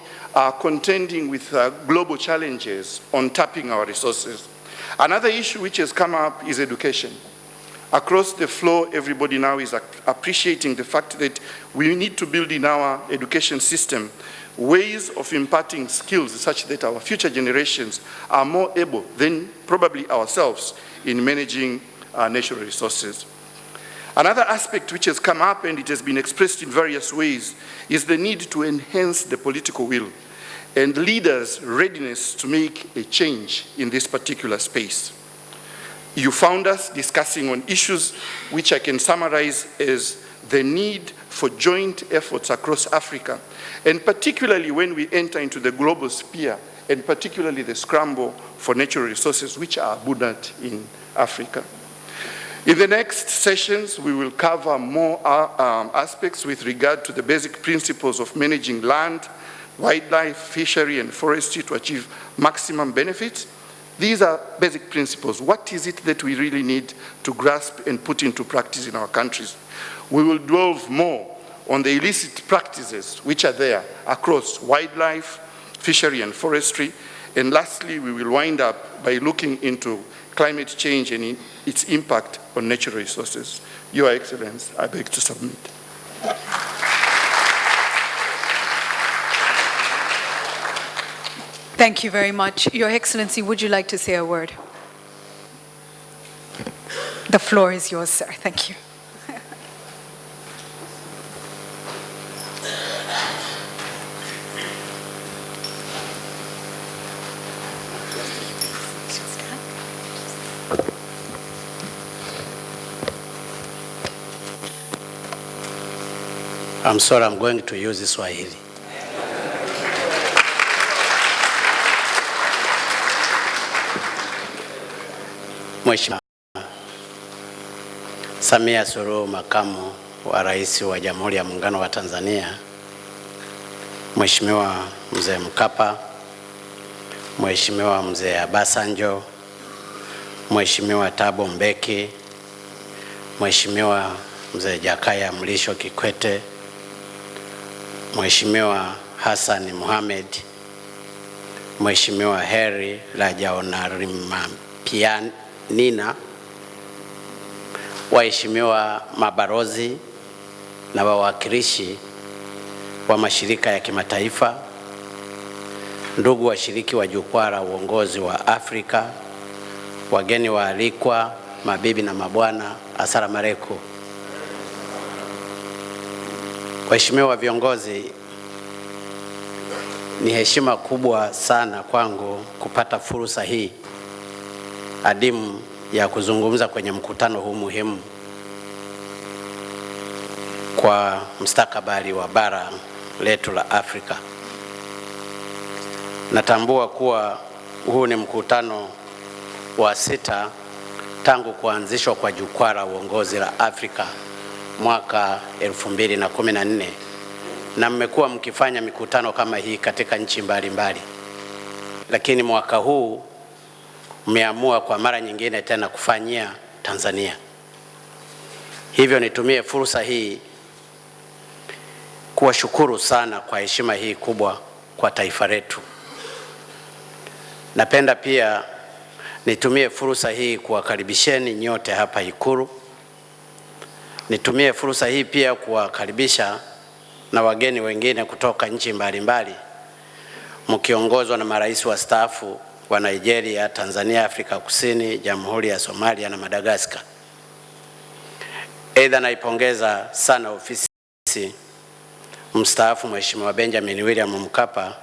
contending with global challenges on tapping our resources? Another issue which has come up is education. Across the floor, everybody now is appreciating the fact that we need to build in our education system ways of imparting skills such that our future generations are more able than probably ourselves in managing natural resources. Another aspect which has come up, and it has been expressed in various ways, is the need to enhance the political will and leaders' readiness to make a change in this particular space. You found us discussing on issues which I can summarize as the need for joint efforts across Africa, and particularly when we enter into the global sphere, and particularly the scramble for natural resources which are abundant in Africa. In the next sessions, we will cover more aspects with regard to the basic principles of managing land, wildlife, fishery, and forestry to achieve maximum benefits. These are basic principles. What is it that we really need to grasp and put into practice in our countries? We will delve more on the illicit practices which are there across wildlife, fishery, and forestry. And lastly, we will wind up by looking into climate change and its impact on natural resources. Your Excellency, I beg to submit. Thank you very much. Your Excellency, would you like to say a word? The floor is yours, sir. Thank you. I'm sorry, I'm going to use Swahili. Mheshimiwa Samia Suluhu, Makamu wa Rais wa Jamhuri ya Muungano wa Tanzania, Mheshimiwa Mzee Mkapa, Mheshimiwa Mzee Abasanjo, Mheshimiwa Thabo Mbeki, Mheshimiwa Mzee Jakaya Mlisho Kikwete, Mheshimiwa Hassan Mohamed, Mheshimiwa Heri Lajaonarimapianina, waheshimiwa mabarozi na wawakilishi wa mashirika ya kimataifa, ndugu washiriki wa jukwaa la uongozi wa Afrika, wageni waalikwa, mabibi na mabwana, asalamu alaykum. Waheshimiwa viongozi, ni heshima kubwa sana kwangu kupata fursa hii adimu ya kuzungumza kwenye mkutano huu muhimu kwa mustakabali wa bara letu la Afrika. Natambua kuwa huu ni mkutano wa 6 tangu kuanzishwa kwa jukwaa la uongozi la Afrika mwaka 2014 na mmekuwa mkifanya mikutano kama hii katika nchi mbalimbali, lakini mwaka huu mmeamua kwa mara nyingine tena kufanyia Tanzania. Hivyo nitumie fursa hii kuwashukuru sana kwa heshima hii kubwa kwa taifa letu. Napenda pia nitumie fursa hii kuwakaribisheni nyote hapa Ikulu. Nitumie fursa hii pia kuwakaribisha na wageni wengine kutoka nchi mbalimbali mkiongozwa na marais wastaafu wa Nigeria, Tanzania, Afrika Kusini, Jamhuri ya Somalia na Madagascar. Aidha, naipongeza sana ofisi Mstaafu Mheshimiwa Benjamin William Mkapa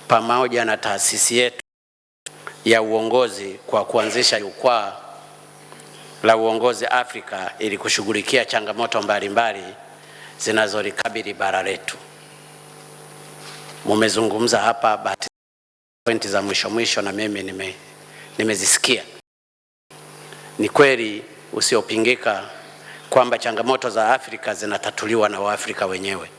pamoja na taasisi yetu ya uongozi kwa kuanzisha jukwaa la uongozi Afrika ili kushughulikia changamoto mbalimbali zinazolikabili bara letu. Mumezungumza hapa pointi za mwisho na mimi nimezisikia. Ni kweli usiopingika kwamba changamoto za Afrika zinatatuliwa na Waafrika wenyewe.